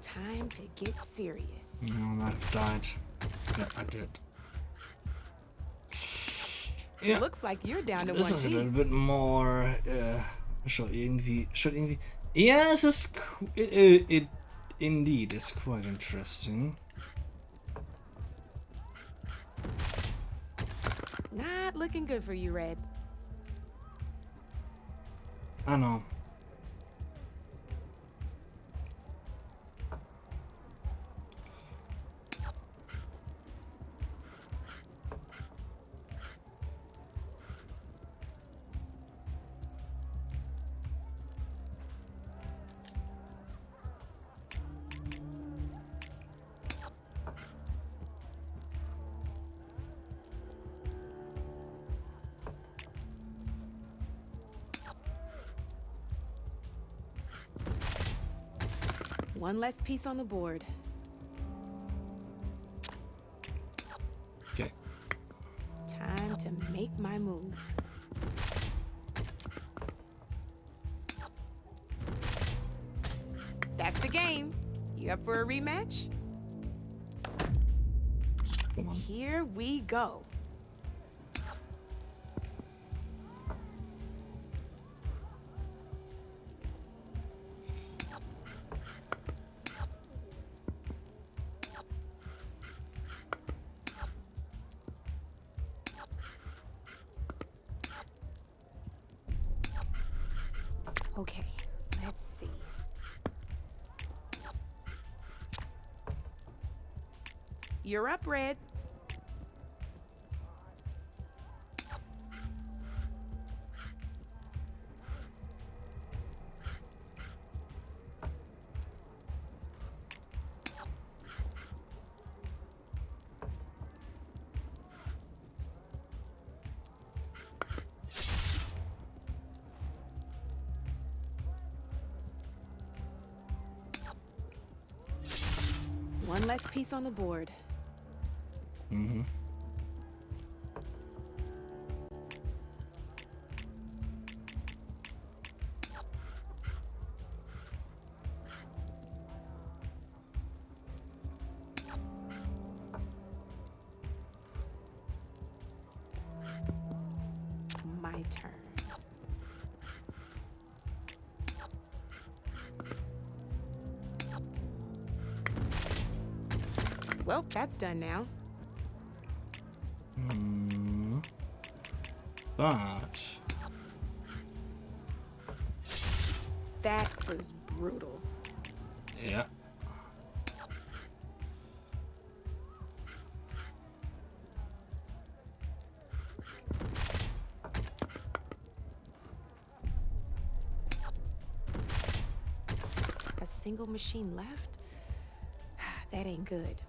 Time to get serious. No, I might have died. Yeah, I did. Yeah. Looks like you're down to This one is a piece. little bit more. Schon irgendwie. Yeah, this is. It indeed is quite interesting. Not looking good for you, Red. I know. One less piece on the board. Okay. Time to make my move. That's the game. You up for a rematch? Come on. Here we go. Okay, let's see. You're up, Red. One less piece on the board. Mhm. My turn. Well, that's done now. But That was brutal. ja. A single machine left? That ain't good.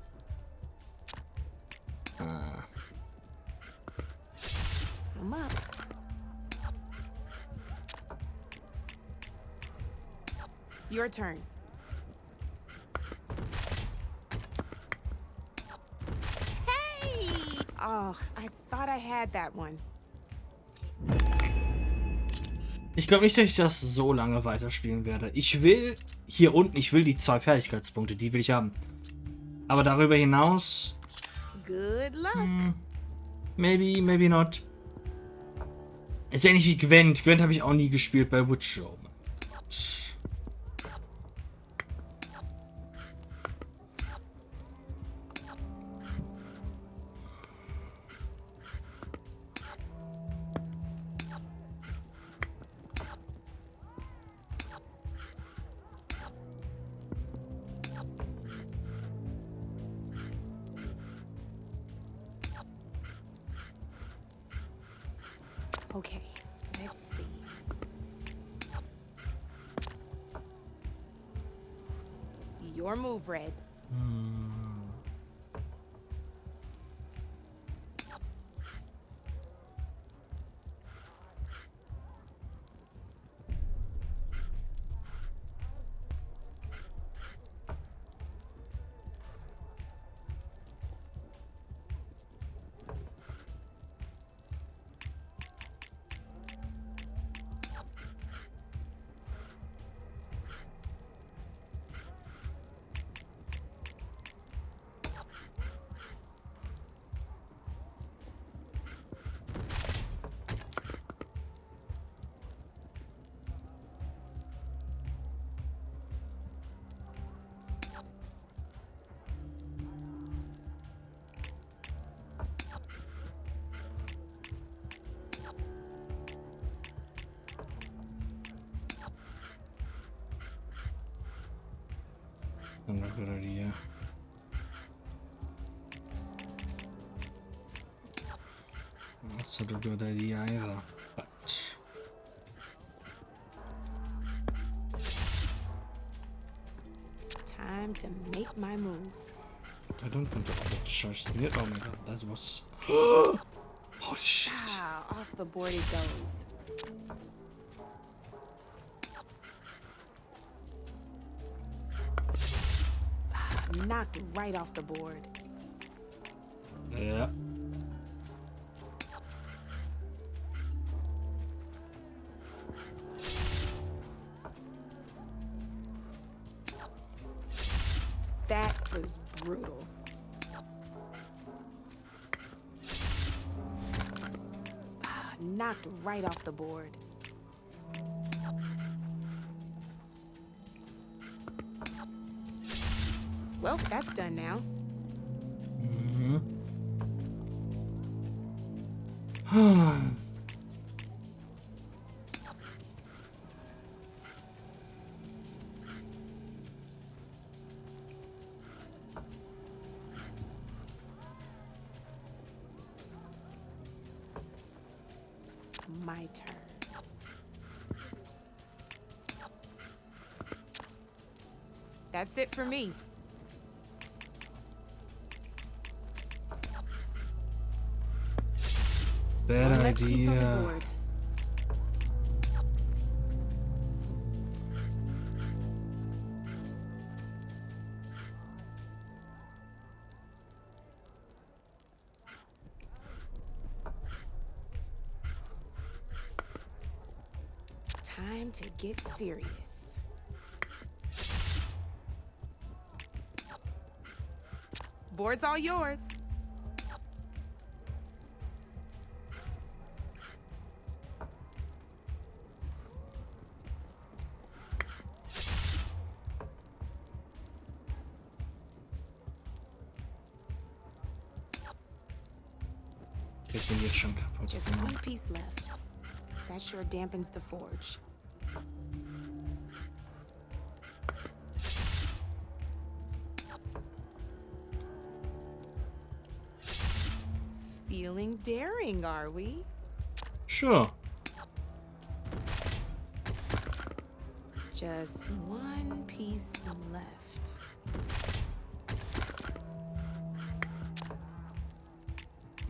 I'm up. Your turn. Hey! Oh, I thought I had that one. Ich glaube nicht, dass ich das so lange weiterspielen werde. Ich will hier unten, ich will die 2 Fertigkeitspunkte, die will ich haben. Aber darüber hinaus, Good luck. maybe, maybe not. Ist ja nicht wie Gwent. Gwent habe ich auch nie gespielt bei Witcher. Oh mein Gott. Okay, let's see. Your move, Red. Dann noch wieder die. Was hat er da die Eier? Time to make my move. I don't want to overcharge me. Oh my god, that was. Holy shit. Ah, off the board it goes. Knocked right off the board. Ja. That was brutal. Knocked right off the board. Well, that's done now. my turn. That's it for me. Bad One less piece on the idea. board. Time to get serious. Board's all yours. Ich bin jetzt schon kaputt. Just one piece left. That sure dampens the forge. Feeling daring, are we? Sure. Just one piece left.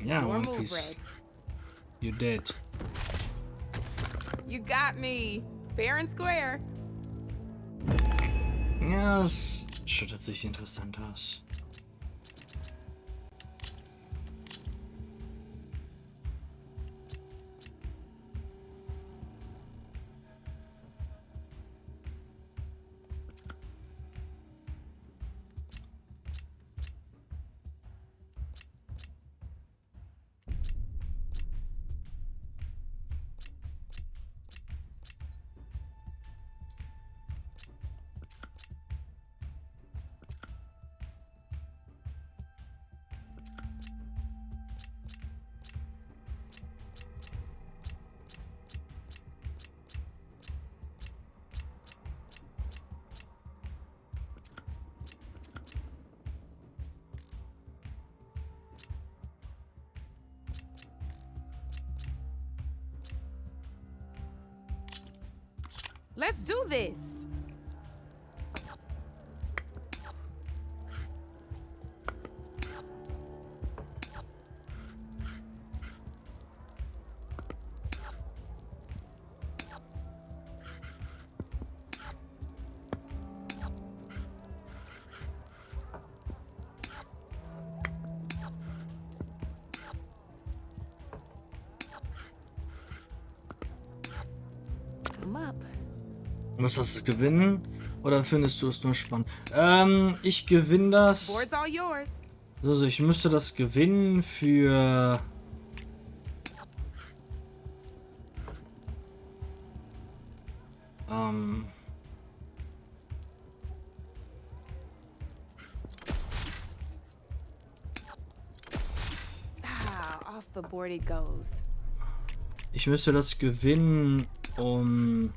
Yeah, Your one move, piece. Red. You did. You got me. Fair and square. Ja, es schüttet sich interessant aus. Let's do this. I'm up. Muss das gewinnen? Oder findest du es nur spannend? Ich gewinne das. Board's all yours. So, ich müsste das gewinnen für. Ah, off the board it goes. Ich müsste das gewinnen, um.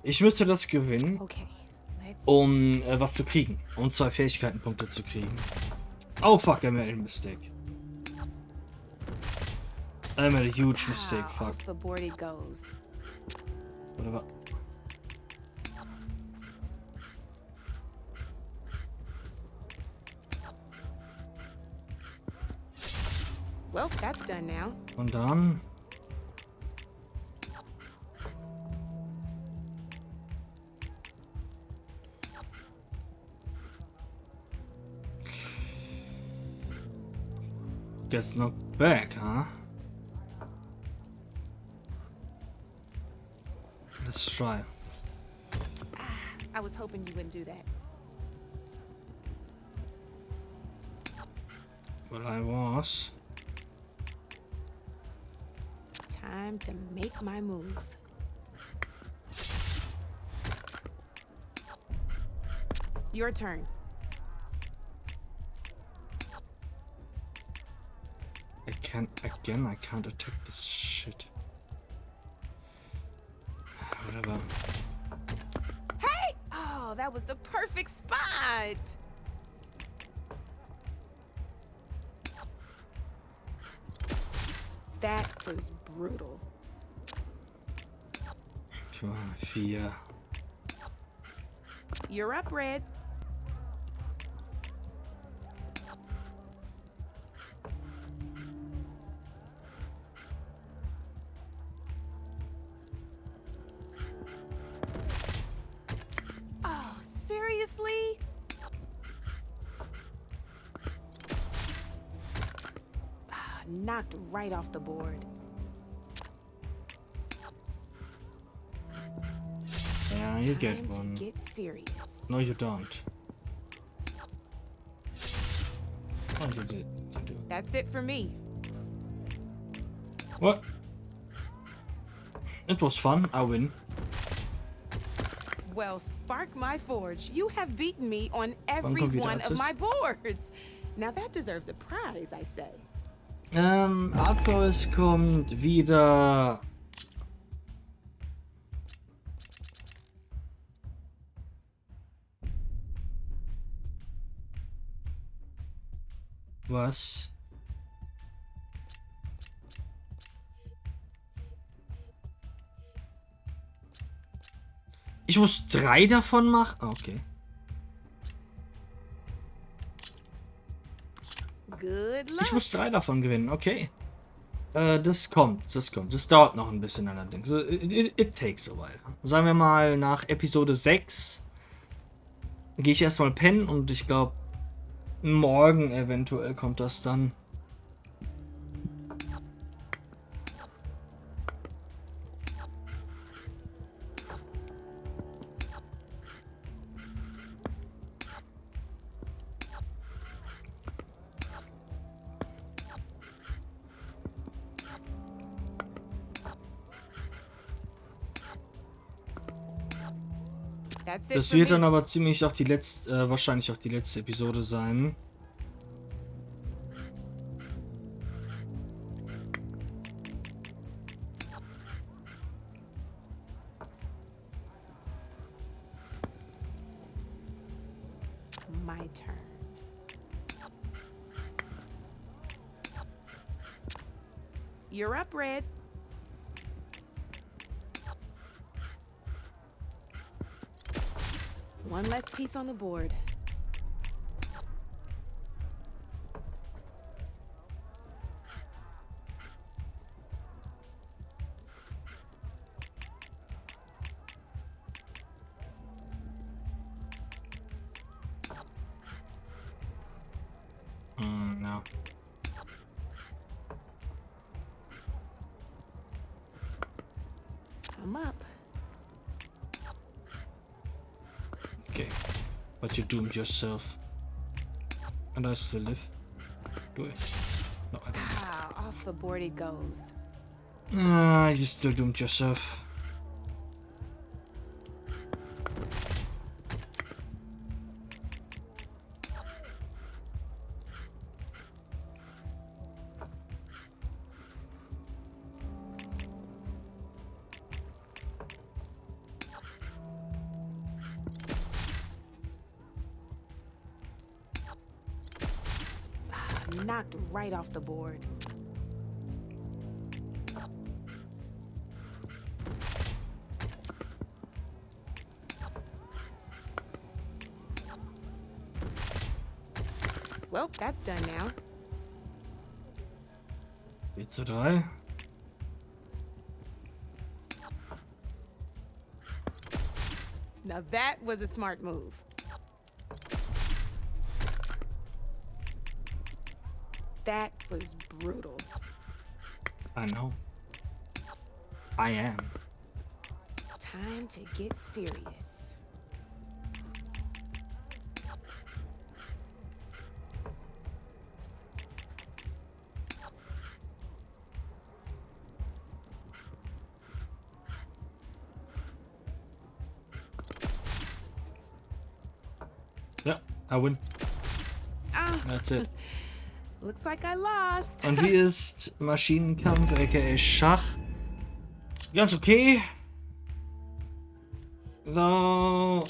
Ich müsste das gewinnen, Okay, let's. um was zu kriegen. Um 2 Fähigkeitenpunkte zu kriegen. Oh fuck, I made a mistake. I made a huge mistake, fuck. Off the board it goes. Whatever. Well, that's done now. Und dann. Gets knocked back, huh? Let's try. I was hoping you wouldn't do that. Well, I was. Time to make my move. Your turn. I can't attack this shit. Whatever. Hey! Oh, that was the perfect spot. That was brutal. 4. You're up, Red. Oh, seriously? Knocked right off the board. Yeah, you get Time one. to get serious. No, you don't. Oh, you did. You do. That's it for me. What? It was fun. I win. Well, spark my forge. You have beaten me on every kommt wieder one of Azis? my boards. Now that deserves a prize, I say. Arceus kommt wieder. Was? Ich muss 3 davon machen? Ah, okay. Good luck. Ich muss 3 davon gewinnen, okay. Das kommt. Das dauert noch ein bisschen allerdings. It takes a while. Sagen wir mal, nach Episode 6 gehe ich erstmal pennen und ich glaube, morgen eventuell kommt das dann. That's it Das for wird dann me. aber ziemlich auch die letzte, wahrscheinlich auch die letzte Episode sein. My turn. You're up, Red. One less piece on the board. No. I'm up. Okay. But you doomed yourself. And I still live. Do I? No, I don't. Ah, off the board it goes. Ah, you still doomed yourself. Knocked right off the board. Well, that's done now. 4:3. Now that was a smart move. That was brutal. I know. I am. Time to get serious. Ja, I win. Ah, That's it. looks like I lost. Und wie ist Maschinenkampf, aka Schach? Ganz okay. So.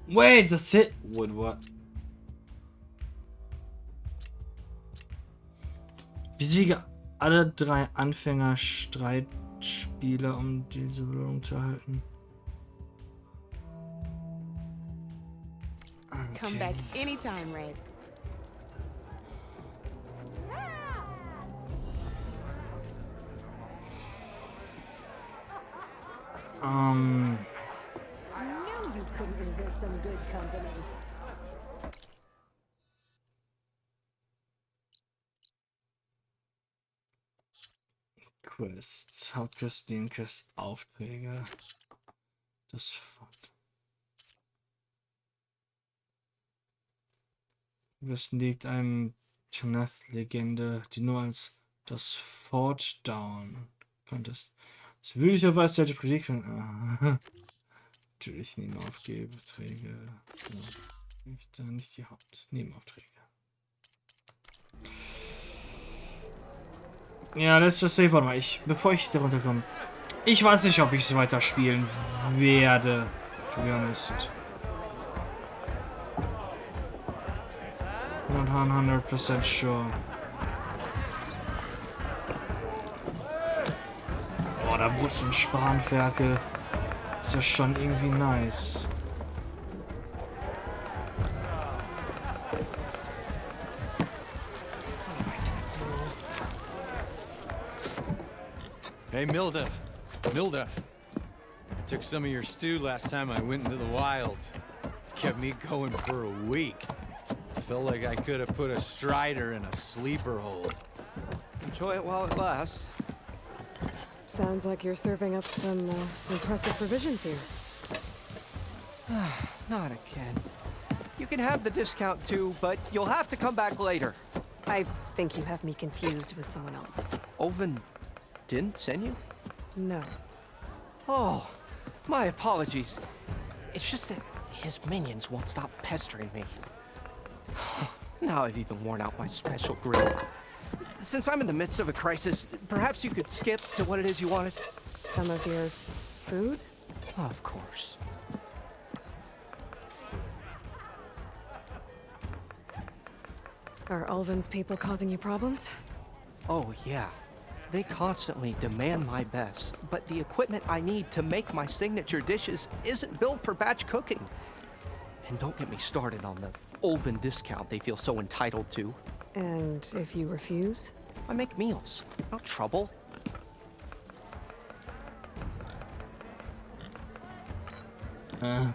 Wait, that's it. Wait, what? Besiege alle 3 Anfänger-Streitspieler, um diese Belohnung zu erhalten. Come back anytime, Red. I knew you couldn't resist some good company. Quests, Hauptquest, Nebenquest, Aufträge. Das Westen liegt eine Tanath-Legende, die nur als das Fort Down konntest. Das wütliche Weiß der Politik von. Natürlich Nebenaufträge. Nicht die Nebenaufträge. Ja, letzter Save, warte mal, bevor ich da runterkomme. Ich weiß nicht, ob ich es weiter spielen werde. To be honest. Not 100% sure. Oh, da Butzen Spanferkel. Ist ja schon irgendwie nice. Hey, Mildev. Mildev. I took some of your stew last time I went into the wilds. Kept me going for a week. Felt like I could have put a strider in a sleeper hole. Enjoy it while it lasts. Sounds like you're serving up some impressive provisions here. Not again. You can have the discount too, but you'll have to come back later. I think you have me confused with someone else. Oven didn't send you? No. Oh, my apologies. It's just that his minions won't stop pestering me. Now I've even worn out my special grill. Since I'm in the midst of a crisis, perhaps you could skip to what it is you wanted? Some of your food? Of course. Are Ulvin's people causing you problems? Oh, yeah. They constantly demand my best, but the equipment I need to make my signature dishes isn't built for batch cooking. And don't get me started on the Ulvin discount they feel so entitled to. And if you refuse? I make meals, not trouble.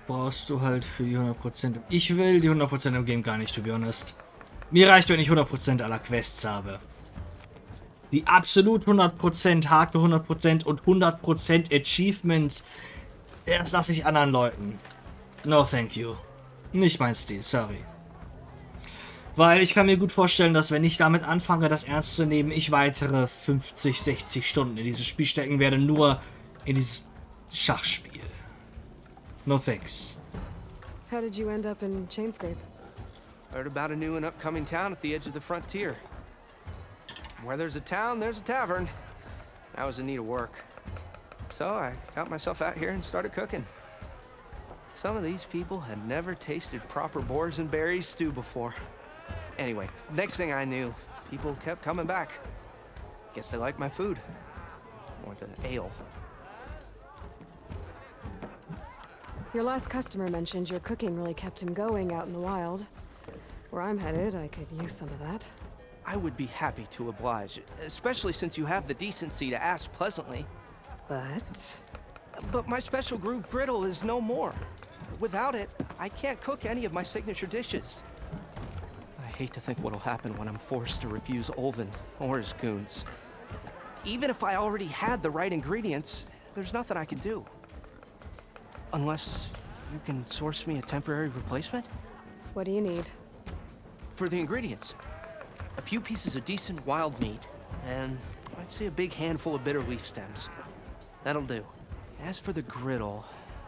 Brauchst du halt für die 100%. Ich will die 100% im Game gar nicht, to be honest. Mir reicht, wenn ich 100% aller Quests habe. Die absolut 100%, Hardcore 100% und 100% Achievements, das lasse ich anderen Leuten. No thank you. Nicht mein Stil, sorry. Weil ich kann mir gut vorstellen, dass wenn ich damit anfange, das ernst zu nehmen, ich weitere 50, 60 Stunden in dieses Spiel stecken werde, nur in dieses Schachspiel. No thanks. How did you end up in Chainscrape? Heard about a new and upcoming town at the edge of the frontier. Where there's a town, there's a tavern. I was in need of work. So I got myself out here and started cooking. Some of these people had never tasted proper boars and berries stew before. Anyway, next thing I knew, people kept coming back. Guess they liked my food. Or the ale. Your last customer mentioned your cooking really kept him going out in the wild. Where I'm headed, I could use some of that. I would be happy to oblige, especially since you have the decency to ask pleasantly. But my special groove griddle is no more. Without it, I can't cook any of my signature dishes. I hate to think what'll happen when I'm forced to refuse Ulvin or his goons. Even if I already had the right ingredients, there's nothing I can do. Unless you can source me a temporary replacement? What do you need? For the ingredients, a few pieces of decent wild meat, and I'd say a big handful of bitter leaf stems. That'll do. As for the griddle,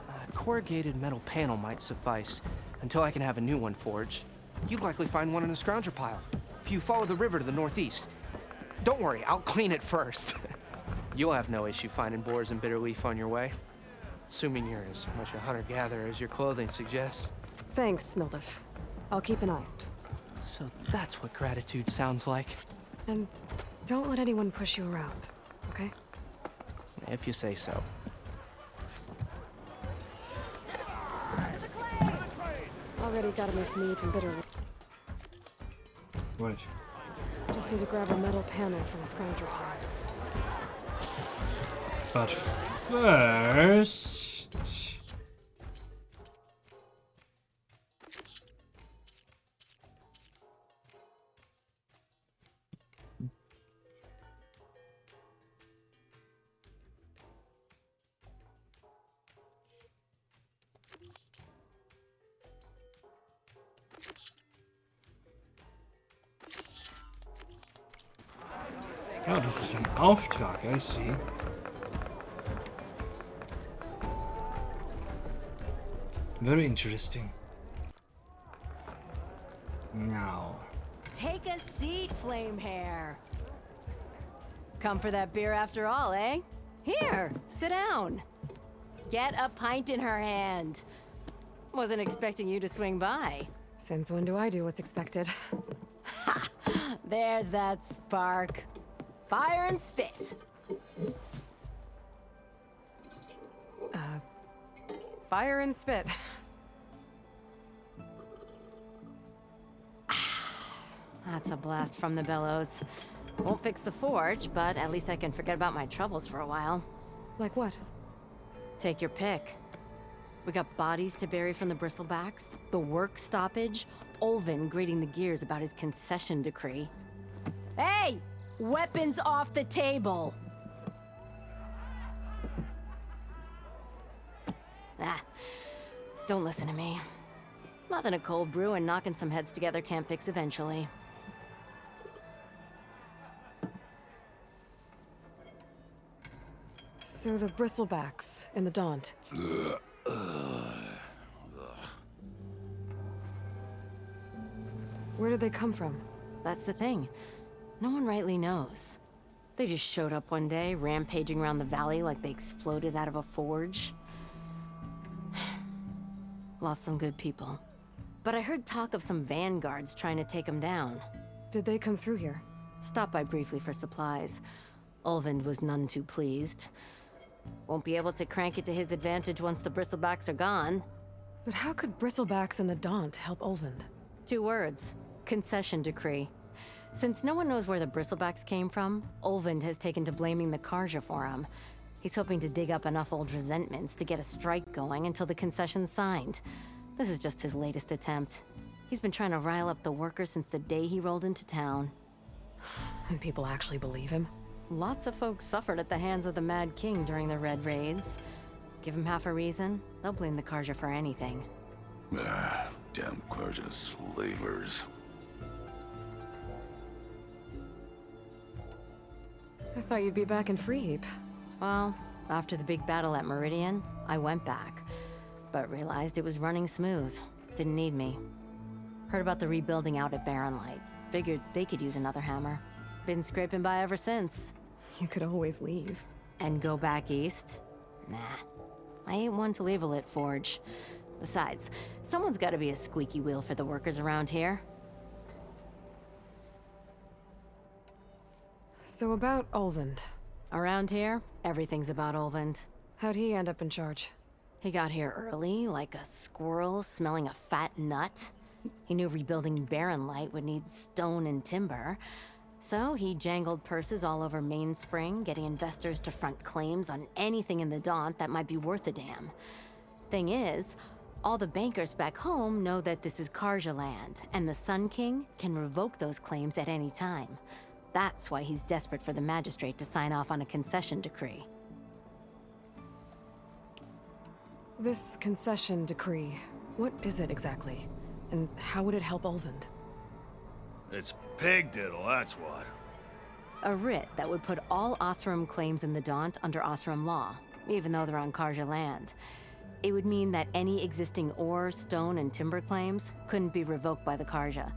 a corrugated metal panel might suffice, until I can have a new one forged. You'd likely find one in a scrounger pile. If you follow the river to the northeast. Don't worry, I'll clean it first. You'll have no issue finding boars and bitter leaf on your way. Assuming you're as much a hunter-gatherer as your clothing suggests. Thanks, Mildif. I'll keep an eye out. So that's what gratitude sounds like. And don't let anyone push you around, okay? If you say so. Already got enough meat and bitter leaf. Right. Just need to grab a metal panel from a scrounger pile. But first... Oh, das ist ein Auftrag, I see. Very interesting. Now. Take a seat, Flame Hair. Come for that beer after all, eh? Here, sit down. Get a pint in her hand. Wasn't expecting you to swing by. Since when do I do what's expected? Ha! There's that spark. Fire and spit. Fire and spit. That's a blast from the bellows. Won't fix the forge, but at least I can forget about my troubles for a while. Like what? Take your pick. We got bodies to bury from the bristlebacks, the work stoppage, Olvin grating the gears about his concession decree. Hey! Weapons off the table! Ah, don't listen to me. Nothing a cold brew and knocking some heads together can't fix eventually. So the bristlebacks in the Daunt. Where did they come from? That's the thing. No one rightly knows. They just showed up one day, rampaging around the valley like they exploded out of a forge. Lost some good people. But I heard talk of some vanguards trying to take them down. Did they come through here? Stopped by briefly for supplies. Olvind was none too pleased. Won't be able to crank it to his advantage once the bristlebacks are gone. But how could bristlebacks and the Daunt help Olvind? 2 words. Concession decree. Since no one knows where the bristlebacks came from, Olvind has taken to blaming the Karja for him. He's hoping to dig up enough old resentments to get a strike going until the concession's signed. This is just his latest attempt. He's been trying to rile up the workers since the day he rolled into town. And people actually believe him? Lots of folks suffered at the hands of the Mad King during the Red Raids. Give him half a reason, they'll blame the Karja for anything. Ah, damn Karja slavers. I thought you'd be back in Freeheap. Well, after the big battle at Meridian, I went back, but realized it was running smooth. Didn't need me. Heard about the rebuilding out at Barren Light. Figured they could use another hammer. Been scraping by ever since. You could always leave. And go back east? Nah. I ain't one to leave a lit forge. Besides, someone's gotta be a squeaky wheel for the workers around here. So about Olvind. Around here, everything's about Olvind. How'd he end up in charge? He got here early, like a squirrel smelling a fat nut. He knew rebuilding Barren Light would need stone and timber. So he jangled purses all over Mainspring, getting investors to front claims on anything in the Daunt that might be worth a damn. Thing is, all the bankers back home know that this is Karja land, and the Sun King can revoke those claims at any time. That's why he's desperate for the magistrate to sign off on a concession decree. This concession decree, what is it exactly? And how would it help Olvind? It's pig diddle, that's what. A writ that would put all Osram claims in the Daunt under Osram law, even though they're on Karja land. It would mean that any existing ore, stone, and timber claims couldn't be revoked by the Karja.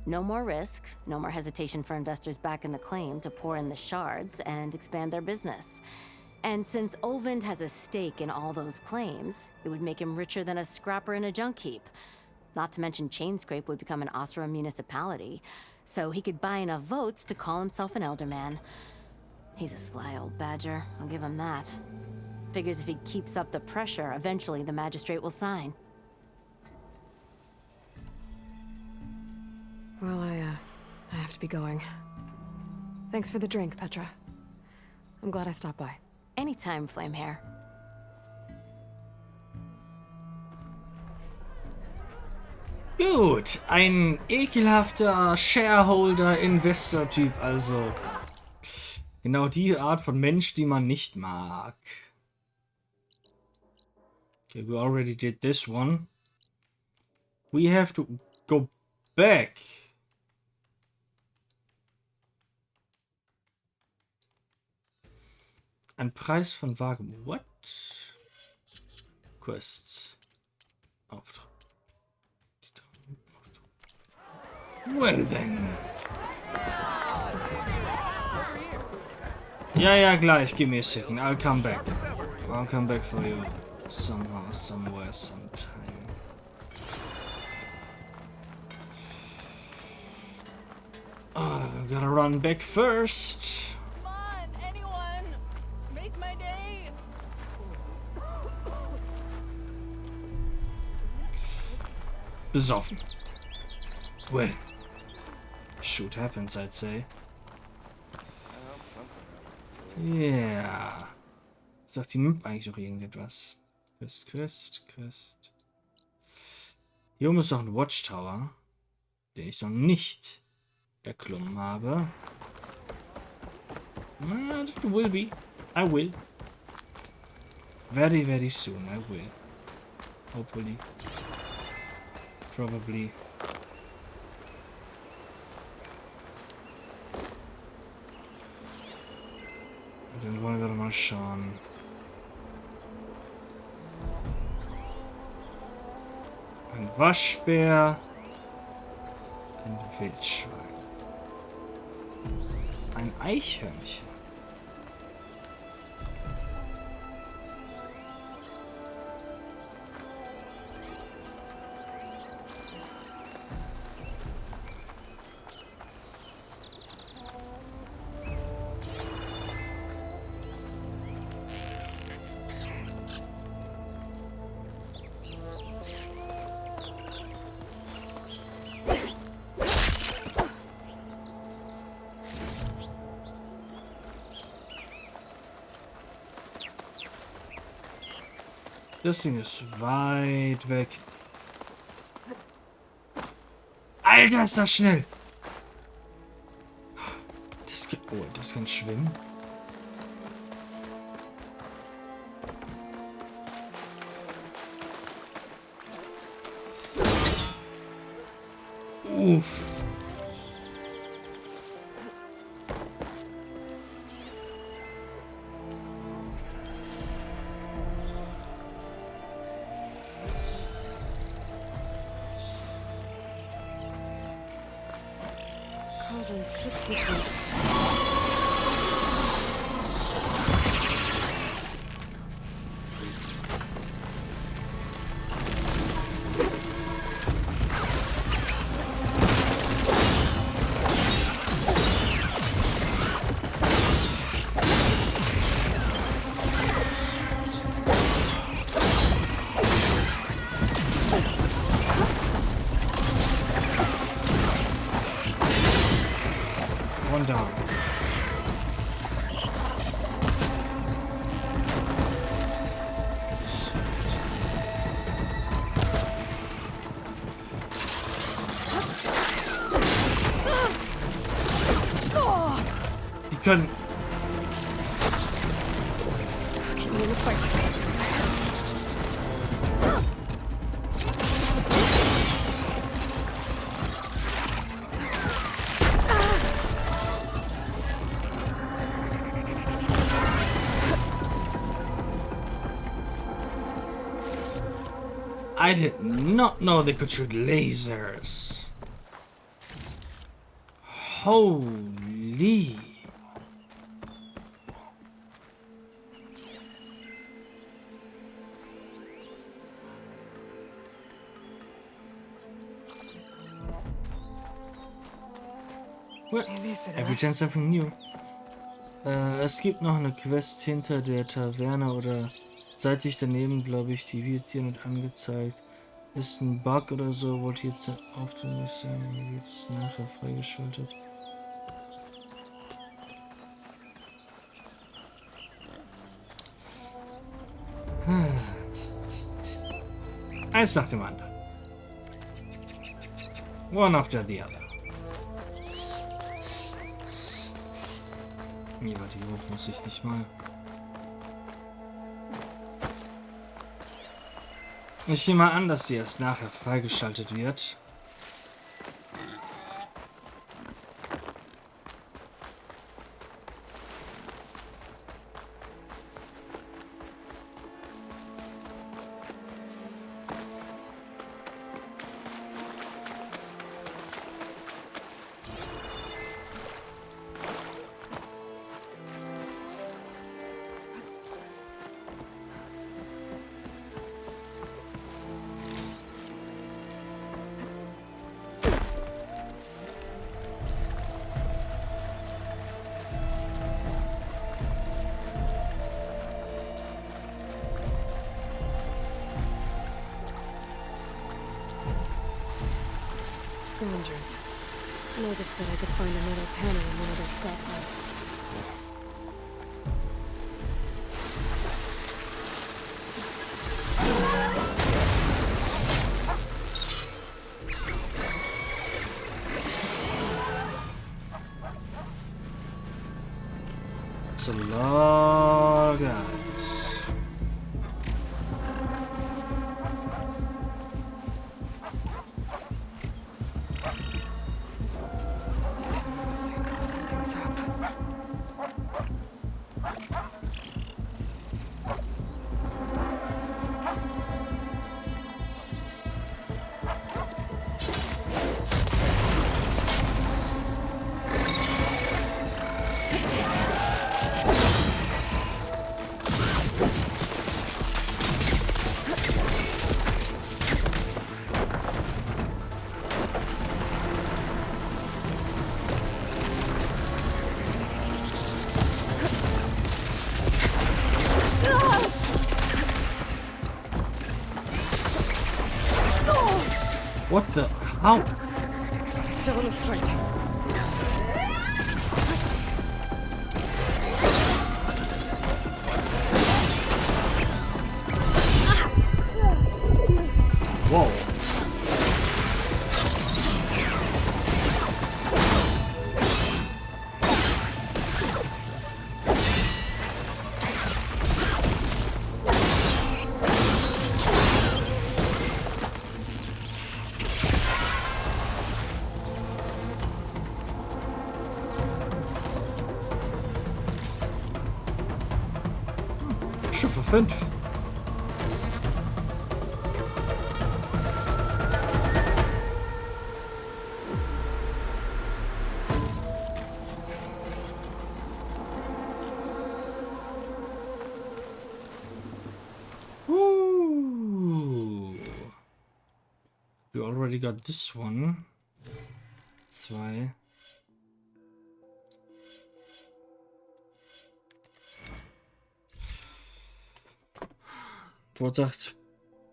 No more risk, no more hesitation for investors back in the claim to pour in the shards and expand their business. And since Olvind has a stake in all those claims, it would make him richer than a scrapper in a junk heap. Not to mention Chainscrape would become an Osra municipality, so he could buy enough votes to call himself an elderman. He's a sly old badger, I'll give him that. Figures if he keeps up the pressure, eventually the magistrate will sign. Well, I have to be going. Thanks for the drink, Petra. I'm glad I stopped by. Anytime, Flamehair. Gut, ein ekelhafter Shareholder-Investor-Typ, also genau die Art von Mensch, die man nicht mag. Okay, we already did this one. We have to go back. Ein Preis von Waage. What? Quests. Auftrag. Well then. Ja, gleich. Give me a second. I'll come back. I'll come back for you. Somehow, somewhere, sometime. Oh, gotta run back first. Come on, anyone! Make my day! Besoffen. Well, shoot happens, I'd say. Yeah. Sagt die Map eigentlich noch irgendetwas? Quest. Hier oben ist noch ein Watchtower, den ich noch nicht erklommen habe. It will be. I will. Very, very soon, I will. Hopefully. Probably. Dann wollen wir doch mal schauen. Ein Waschbär. Ein Wildschwein. Ein Eichhörnchen. Das Ding ist weit weg. Alter, ist das schnell! Das kann schwimmen. Uff. One down. Die können... I did not know they could shoot lasers. Holy. Well, every chance something new. Es gibt noch eine Quest hinter der Taverne oder seitlich daneben, glaube ich, die wird hier nicht angezeigt. Ist ein Bug oder so, wollte jetzt aufdringlich sein, wie wird es nachher freigeschaltet. Eins nach dem anderen. One after the other. Nee, warte, hier hoch muss ich nicht mal. Ich nehme mal an, dass sie erst nachher freigeschaltet wird. Scavengers. Native said I could find another panel in one of their scrap piles. It's a lot, guys. Something's up. What the? How? I'm still in this fight. Whoa. Stufe 5. We already got this one. 2. Verursacht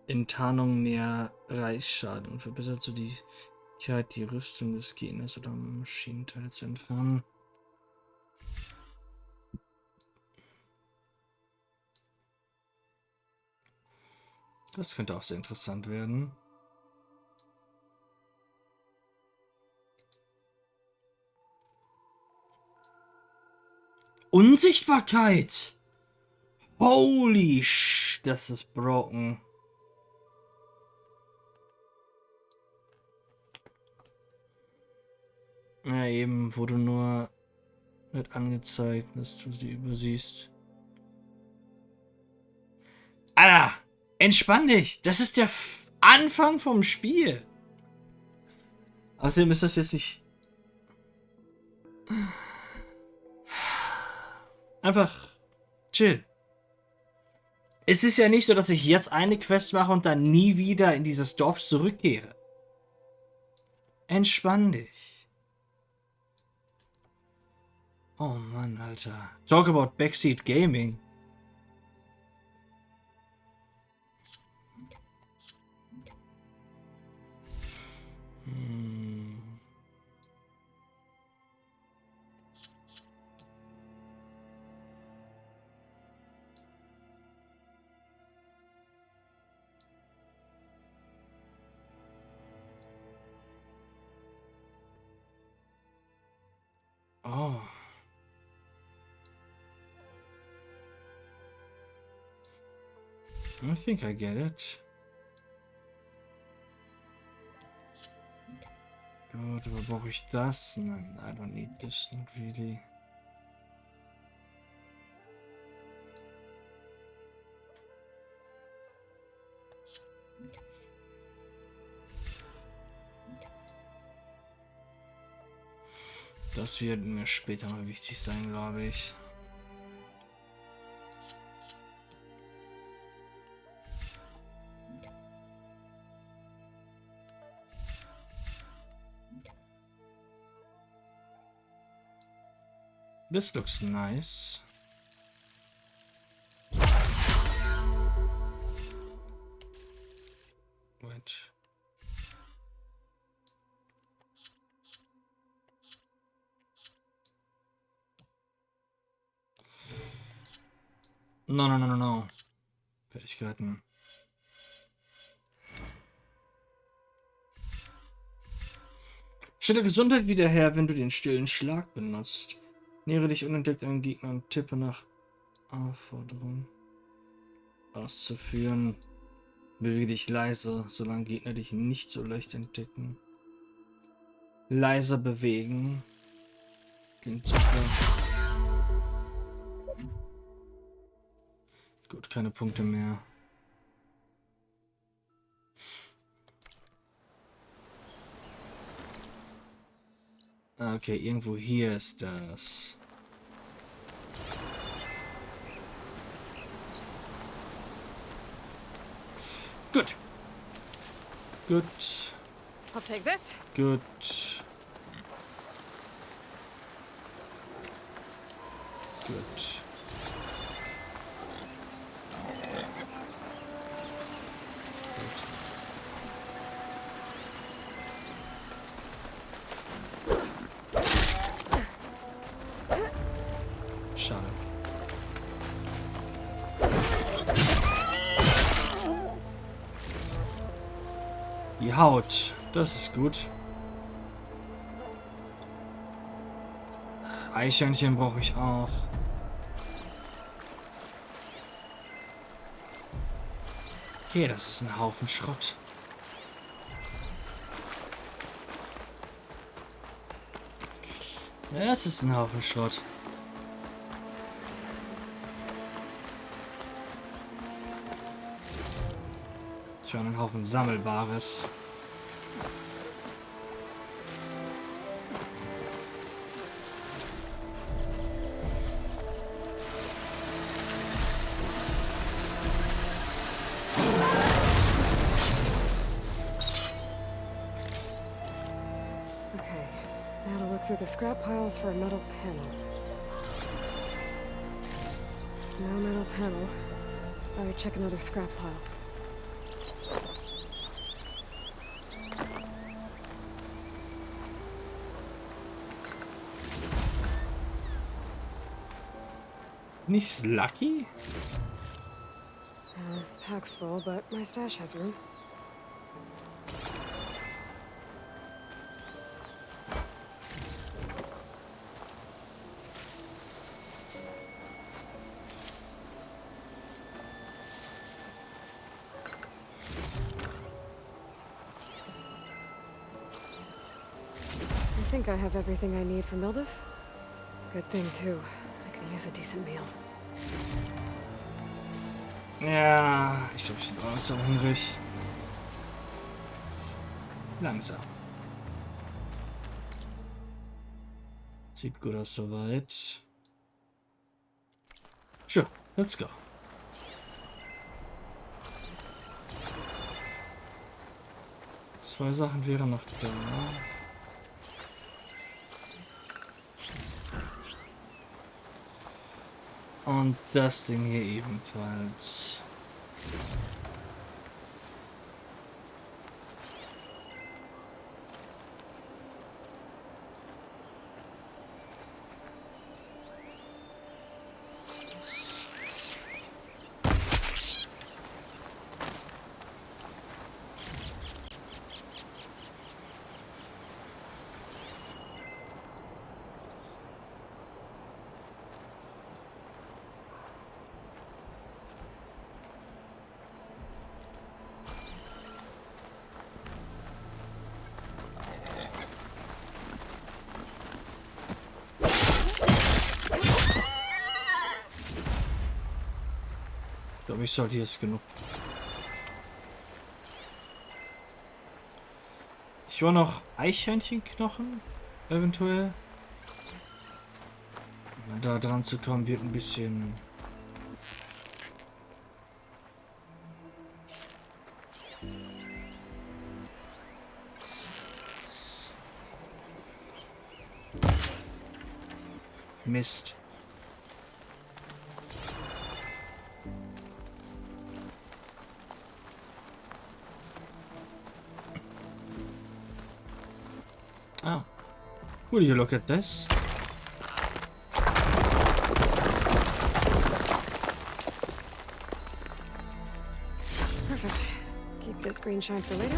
in Tarnung mehr Reißschaden und verbessert so die Sicherheit, die Rüstung des Gegners oder Maschinenteile zu entfernen. Das könnte auch sehr interessant werden. Unsichtbarkeit! Holy sh, das ist broken. Ja, eben, wo du nur wird angezeigt, dass du sie übersiehst. Alter, entspann dich. Das ist der Anfang vom Spiel. Außerdem ist das jetzt nicht... Einfach chill. Es ist ja nicht so, dass ich jetzt eine Quest mache und dann nie wieder in dieses Dorf zurückkehre. Entspann dich. Oh Mann, Alter. Talk about Backseat Gaming. Oh. I think I get it. Gut, aber brauche ich das? Nein, I don't need this, not really. Das wird mir später mal wichtig sein, glaube ich. This looks nice. Wait. No. Fähigkeiten. Stelle Gesundheit wieder her, wenn du den stillen Schlag benutzt. Nähere dich unentdeckt einem Gegner und tippe nach Aufforderung auszuführen. Bewege dich leise, solange Gegner dich nicht so leicht entdecken. Leise bewegen. Klingt super. Gut, keine Punkte mehr. Okay, irgendwo hier ist das. Gut. Gut. I'll take this. Gut. Gut. Schade. Die Haut, das ist gut. Eichhörnchen brauche ich auch. Okay, das ist ein Haufen Schrott. Das ist ein Haufen Schrott. Ich war ein Haufen Sammelbares. Okay, now to look through the scrap piles for a metal panel. No metal panel. Better check another scrap pile. Nicht Lucky? Pack's full, but my stash has room. I think I have everything I need for Mildiv. Good thing, too. I could use a decent meal. Ja, ich glaube, ich bin auch so hungrig. langsam. Sieht gut aus soweit. Sure, let's go. Zwei Sachen wären noch da. Und das Ding hier ebenfalls. Ich glaube, ich sollte jetzt genug. Ich war noch Eichhörnchenknochen, eventuell. Da dran zu kommen wird ein bisschen. Mist. Oh. Will you look at this? Perfect. Keep this green shine for later.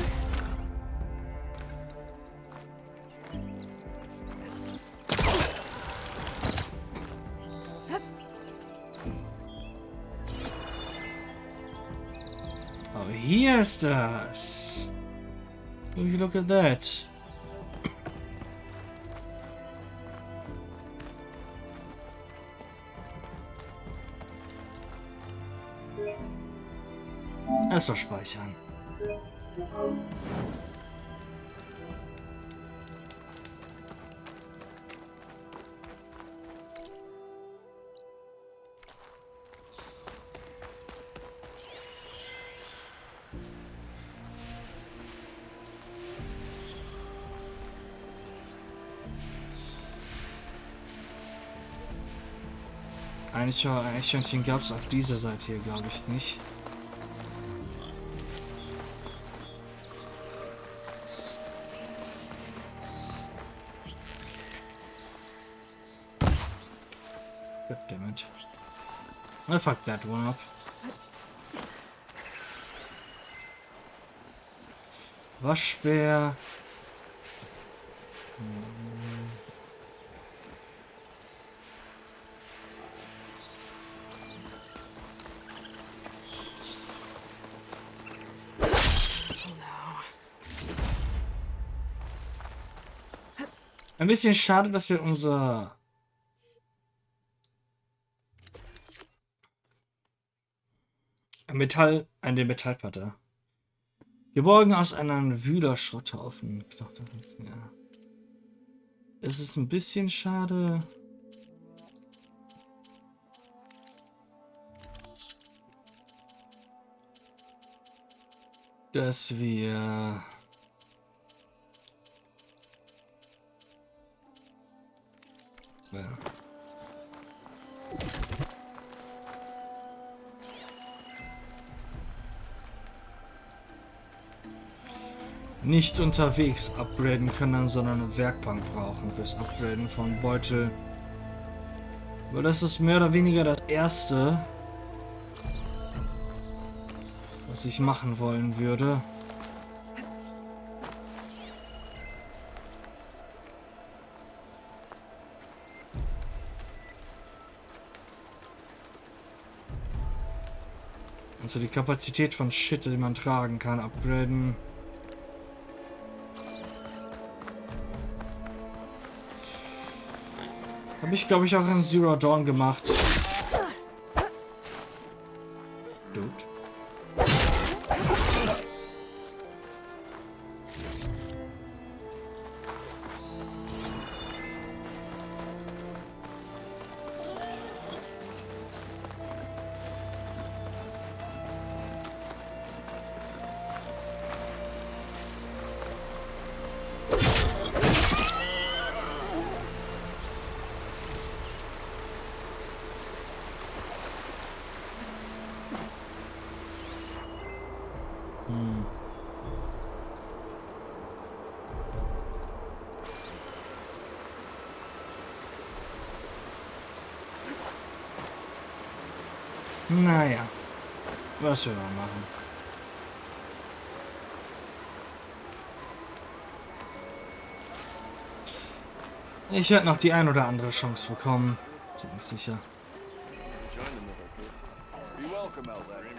Oh, hier ist das. Will you look at that? Erstmal speichern. Eigentlich Eichhörnchen gab es auf dieser Seite hier, glaube ich, nicht. God damn it. I fucked that one up. Waschbär. Ein bisschen schade, dass wir unser eine Metallplatte geborgen aus einem Wühlerschrotthaufen. Ja. Es ist ein bisschen schade. Dass wir nicht unterwegs upgraden können, sondern eine Werkbank brauchen fürs Upgraden von Beutel. Aber das ist mehr oder weniger das Erste, was ich machen wollen würde. Also die Kapazität von Shit, die man tragen kann, upgraden. Habe ich, glaube ich, auch in Zero Dawn gemacht. Dude. Naja. Was wir mal machen. Ich werde noch die ein oder andere Chance bekommen. Ziemlich sicher.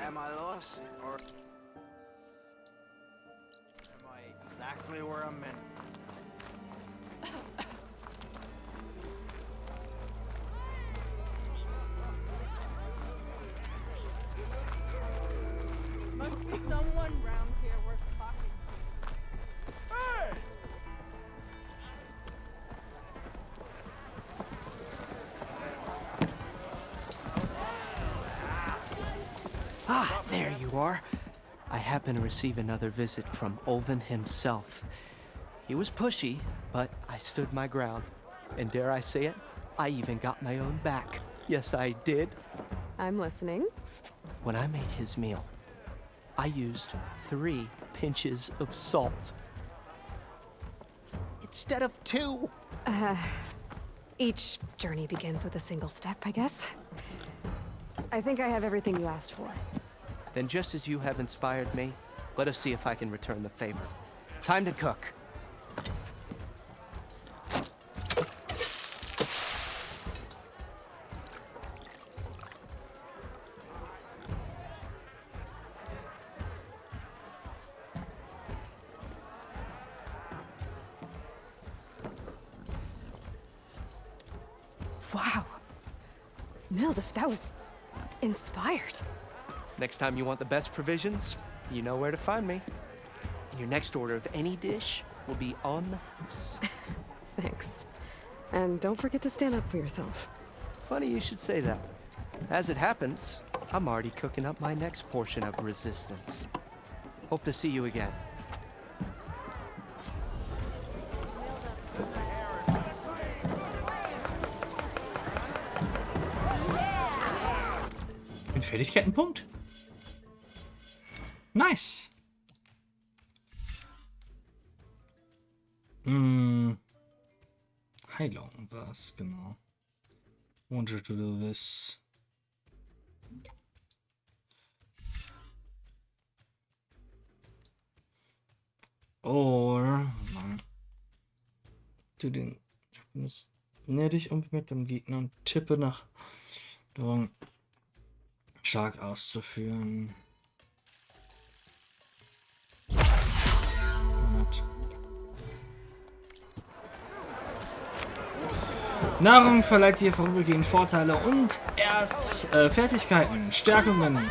Am I lost, or am I exactly where I'm meant? Must be someone round here worth talking to. Hey! Ah, there you are. I happen to receive another visit from Olven himself. He was pushy, but I stood my ground. And dare I say it, I even got my own back. Yes, I did. I'm listening. When I made his meal, I used 3 pinches of salt. Instead of 2. Each journey begins with a single step, I guess. I think I have everything you asked for. Then just as you have inspired me, let us see if I can return the favor. Time to cook. Wow. Mildif, that was inspired. Next time you want the best provisions, you know where to find me. And your next order of any dish will be on the house. Thanks. And don't forget to stand up for yourself. Funny you should say that. As it happens, I'm already cooking up my next portion of resistance. Hope to see you again. Ein Fertigkeitenpunkt. Nice. Heilung war's, genau. Wanted to do this. Or tu den näher dich mit dem Gegner und tippe nach Drang stark auszuführen. Nahrung verleiht dir vorübergehend Vorteile und Fertigkeiten, Stärkungen.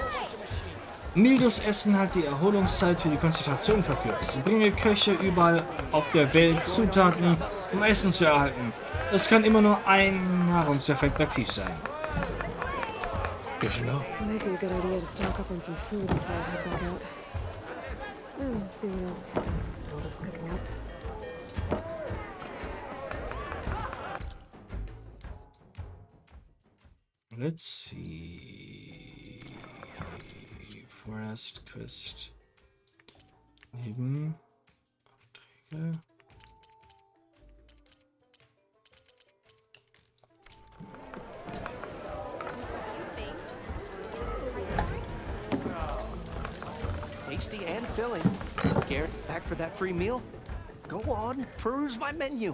Mildes Essen hat die Erholungszeit für die Konzentration verkürzt. Bringe Köche überall auf der Welt Zutaten, um Essen zu erhalten. Es kann immer nur ein Nahrungseffekt aktiv sein. Good to know. Might be a good idea to stock up on some food before I head back out. See what else Mildif's cooking up. Let's see. Forest Quest. Neben. Aufträge. Tasty and filling. Garrett, back for that free meal? Go on, peruse my menu.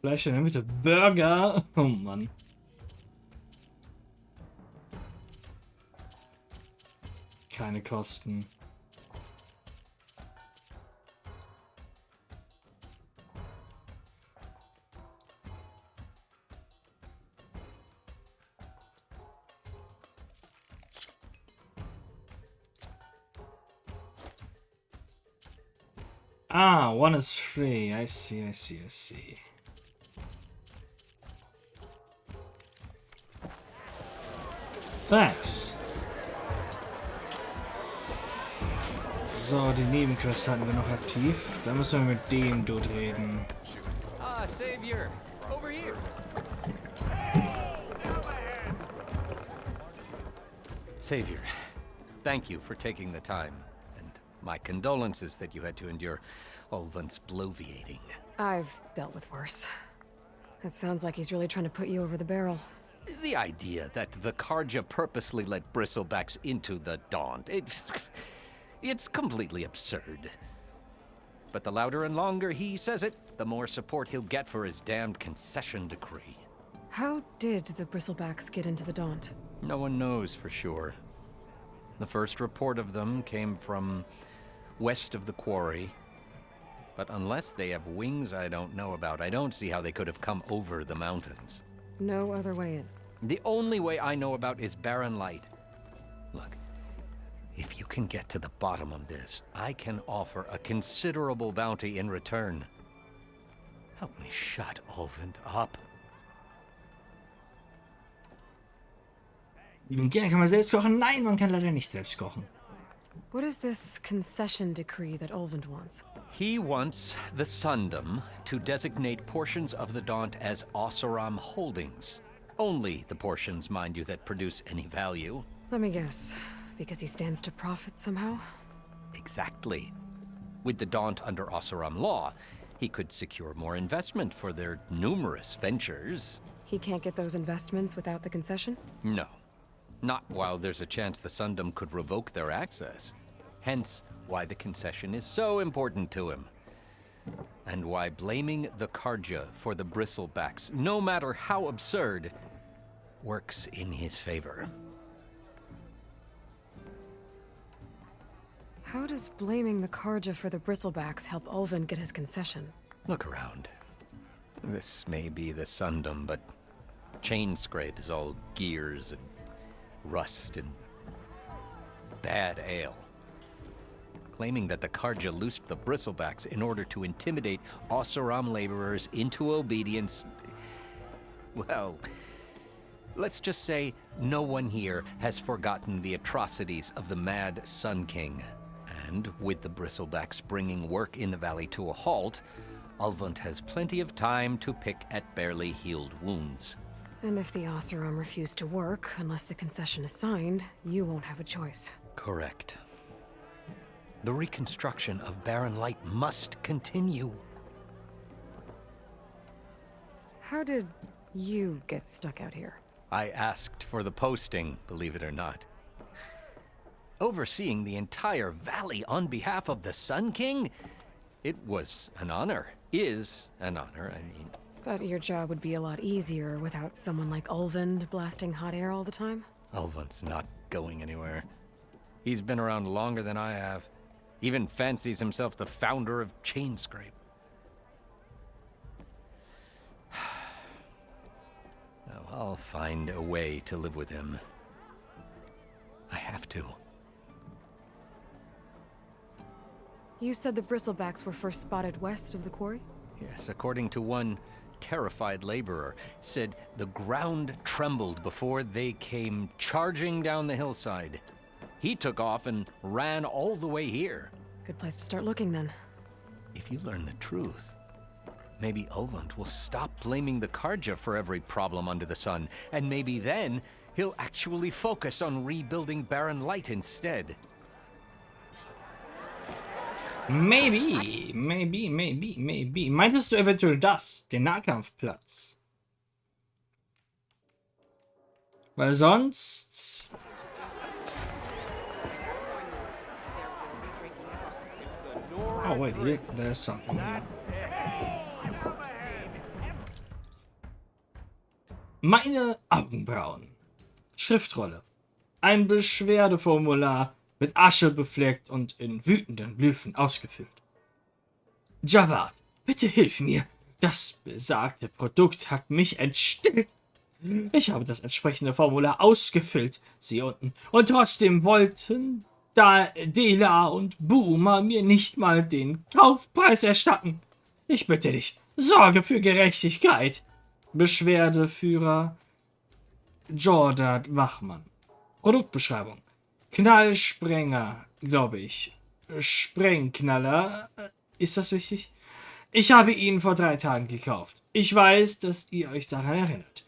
Fleisch in der Mitte. Burger. Oh Mann. Keine Kosten. Ah, one is free. I see, I see, I see. Thanks. So, die Nebenquest hatten wir noch aktiv. Da müssen wir mit dem Dude reden. Ah, Savior. Over here. Savior, thank you for taking the time, and my condolences that you had to endure Ulvund's bloviating. I've dealt with worse. It sounds like he's really trying to put you over the barrel. The idea that the Karja purposely let bristlebacks into the Daunt, it's completely absurd. But the louder and longer he says it, the more support he'll get for his damned concession decree. How did the bristlebacks get into the Daunt? No one knows for sure. The first report of them came from west of the quarry. But unless they have wings I don't know about, I don't see how they could have come over the mountains. No other way in. The only way I know about is barren light. Look, if you can get to the bottom of this, I can offer a considerable bounty in return. Help me shut Ulvund up. Gerne kann man selbst kochen. Nein, man kann leider nicht selbst kochen. What is this concession decree that Ulvund wants? He wants the Sundom to designate portions of the Daunt as Oseram holdings. Only the portions, mind you, that produce any value. Let me guess. Because he stands to profit somehow? Exactly. With the Daunt under Oseram law, he could secure more investment for their numerous ventures. He can't get those investments without the concession? No. Not while there's a chance the Sundom could revoke their access. Hence, why the concession is so important to him. And why blaming the Karja for the bristlebacks, no matter how absurd, works in his favor. How does blaming the Karja for the bristlebacks help Ulvund get his concession? Look around. This may be the Sundom, but Chain Scrape is all gears and rust and bad ale. Claiming that the Karja loosed the bristlebacks in order to intimidate Oseram laborers into obedience. Well, let's just say no one here has forgotten the atrocities of the Mad Sun King. And with the bristlebacks bringing work in the valley to a halt, Ulvund has plenty of time to pick at barely healed wounds. And if the Oseram refuse to work, unless the concession is signed, you won't have a choice. Correct. The reconstruction of Barren Light must continue. How did you get stuck out here? I asked for the posting, believe it or not. Overseeing the entire valley on behalf of the Sun King? It was an honor. Is an honor, I mean. But your job would be a lot easier without someone like Ulvund blasting hot air all the time? Ulvund's not going anywhere. He's been around longer than I have. Even fancies himself the founder of Chain Scrape. Now, I'll find a way to live with him. I have to. You said the bristlebacks were first spotted west of the quarry? Yes, according to one terrified laborer, said the ground trembled before they came charging down the hillside. He took off and ran all the way here. Good place to start looking, then. If you learn the truth, maybe Ulvund will stop blaming the Karja for every problem under the sun, and maybe then he'll actually focus on rebuilding Barren Light instead. Maybe. Meintest du eventuell das, den Nahkampfplatz? Weil sonst... Oh wait, here, there's something here. Meine Augenbrauen. Schriftrolle. Ein Beschwerdeformular mit Asche befleckt und in wütenden Glyphen ausgefüllt. Javad, bitte hilf mir. Das besagte Produkt hat mich entstellt. Ich habe das entsprechende Formular ausgefüllt, sie unten. Und trotzdem wollten Dela und Boomer mir nicht mal den Kaufpreis erstatten. Ich bitte dich, sorge für Gerechtigkeit. Beschwerdeführer Jordan Wachmann. Produktbeschreibung. Knallsprenger, glaube ich. Sprengknaller. Ist das wichtig? Ich habe ihn vor 3 Tagen gekauft. Ich weiß, dass ihr euch daran erinnert.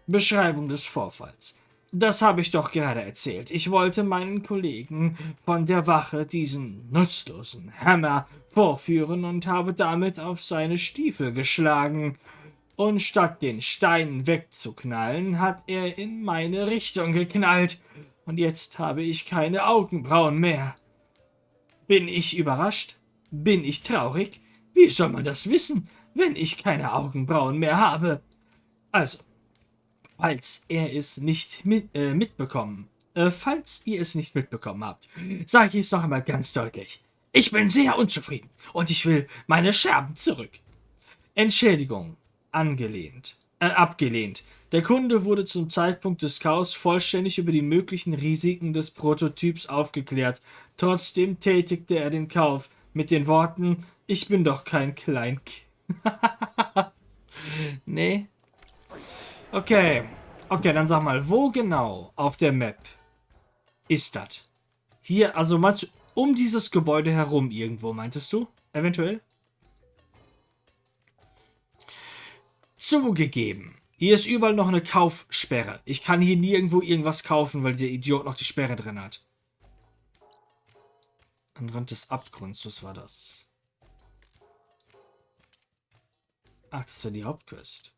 Beschreibung des Vorfalls. Das habe ich doch gerade erzählt. Ich wollte meinen Kollegen von der Wache diesen nutzlosen Hammer vorführen und habe damit auf seine Stiefel geschlagen. Und statt den Stein wegzuknallen, hat er in meine Richtung geknallt. Und jetzt habe ich keine Augenbrauen mehr. Bin ich überrascht? Bin ich traurig? Wie soll man das wissen, wenn ich keine Augenbrauen mehr habe? Also, falls ihr es nicht mitbekommen habt, sage ich es noch einmal ganz deutlich. Ich bin sehr unzufrieden und ich will meine Scherben zurück. Entschädigung abgelehnt. Der Kunde wurde zum Zeitpunkt des Kaufs vollständig über die möglichen Risiken des Prototyps aufgeklärt. Trotzdem tätigte er den Kauf mit den Worten: Ich bin doch kein Kleinkind. Nee. Okay, dann sag mal, wo genau auf der Map ist das? Hier, also mal um dieses Gebäude herum irgendwo, meintest du? Eventuell? Zugegeben, hier ist überall noch eine Kaufsperre. Ich kann hier nirgendwo irgendwas kaufen, weil der Idiot noch die Sperre drin hat. Am Rand des Abgrunds, was war das? Ach, das war die Hauptquest.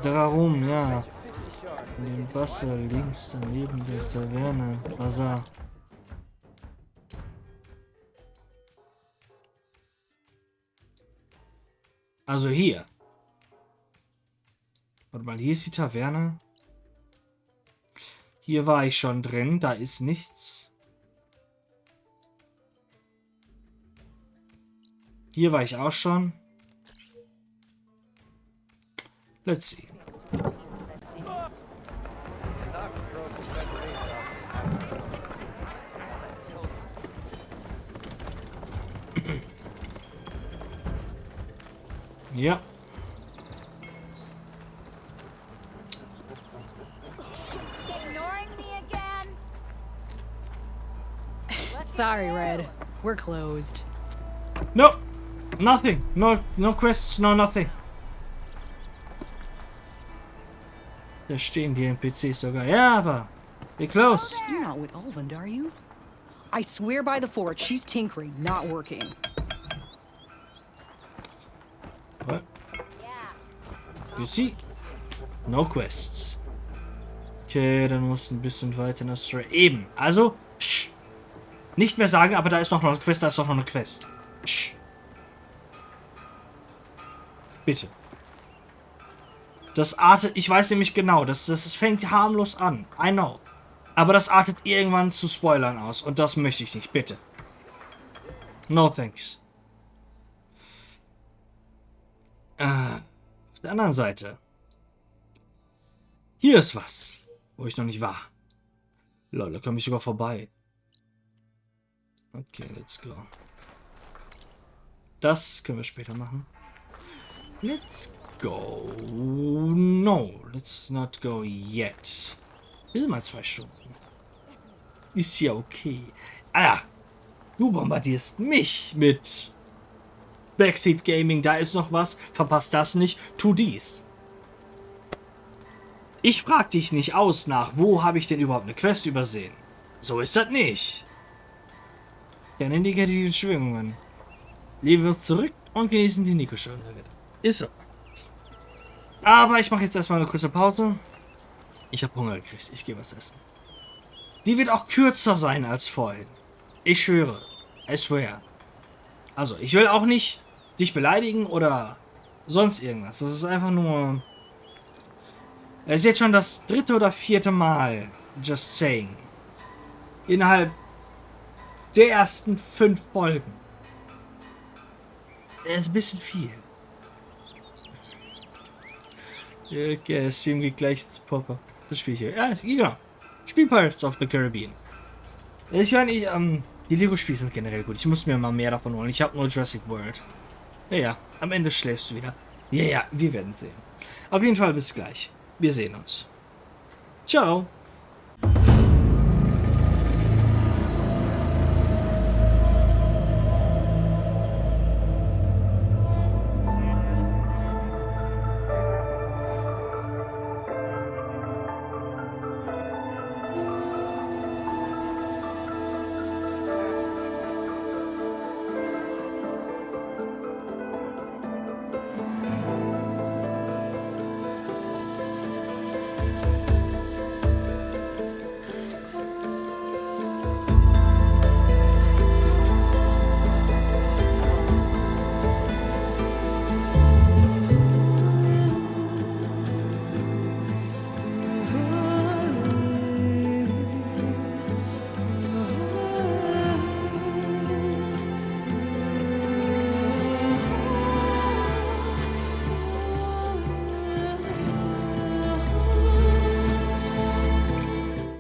Darum, ja. Den Basser links daneben der Taverne. Bazar. Also hier. Warte mal, hier ist die Taverne. Hier war ich schon drin, da ist nichts. Hier war ich auch schon. Let's see. Ja. Sorry, Red. We're closed. No. Nothing. No quests, no nothing. Da stehen die NPCs sogar. Ja, aber we closed. You're not with Olvend, are you? I swear by the fort, she's tinkering, not working. What? You see? No quests. Okay, dann musst du ein bisschen weiter in das Story. Eben. Also, nicht mehr sagen, aber da ist noch eine Quest, da ist noch eine Quest. Bitte. Das artet, ich weiß nämlich genau, das fängt harmlos an. I know. Aber das artet irgendwann zu Spoilern aus. Und das möchte ich nicht, bitte. No thanks. Auf der anderen Seite. Hier ist was, wo ich noch nicht war. Lol, da komme ich sogar vorbei. Okay, let's go. Das können wir später machen. Let's go. No, let's not go yet. Wir sind mal 2 Stunden. Ist ja okay. Alter, du bombardierst mich mit Backseat Gaming. Da ist noch was. Verpasst das nicht. Tu dies. Ich frag dich nicht aus nach, wo habe ich denn überhaupt eine Quest übersehen? So ist das nicht. Keine negativen Schwingungen. Leben wir uns zurück und genießen die Nico-Stunden. Ist so. Aber ich mache jetzt erstmal eine kurze Pause. Ich habe Hunger gekriegt. Ich gehe was essen. Die wird auch kürzer sein als vorhin. Ich schwöre. I swear. Also, ich will auch nicht dich beleidigen oder sonst irgendwas. Das ist einfach nur... Es ist jetzt schon das 3. oder 4. Mal. Just saying. Innerhalb der ersten 5 Folgen. Das ist ein bisschen viel. Okay, der Stream geht gleich zu Popper. Das Spiel hier. Ja, genau. Spiel Pirates of the Caribbean. Ich meine, die Lego-Spiele sind generell gut. Ich muss mir mal mehr davon holen. Ich habe nur Jurassic World. Ja, am Ende schläfst du wieder. Ja, wir werden sehen. Auf jeden Fall bis gleich. Wir sehen uns. Ciao.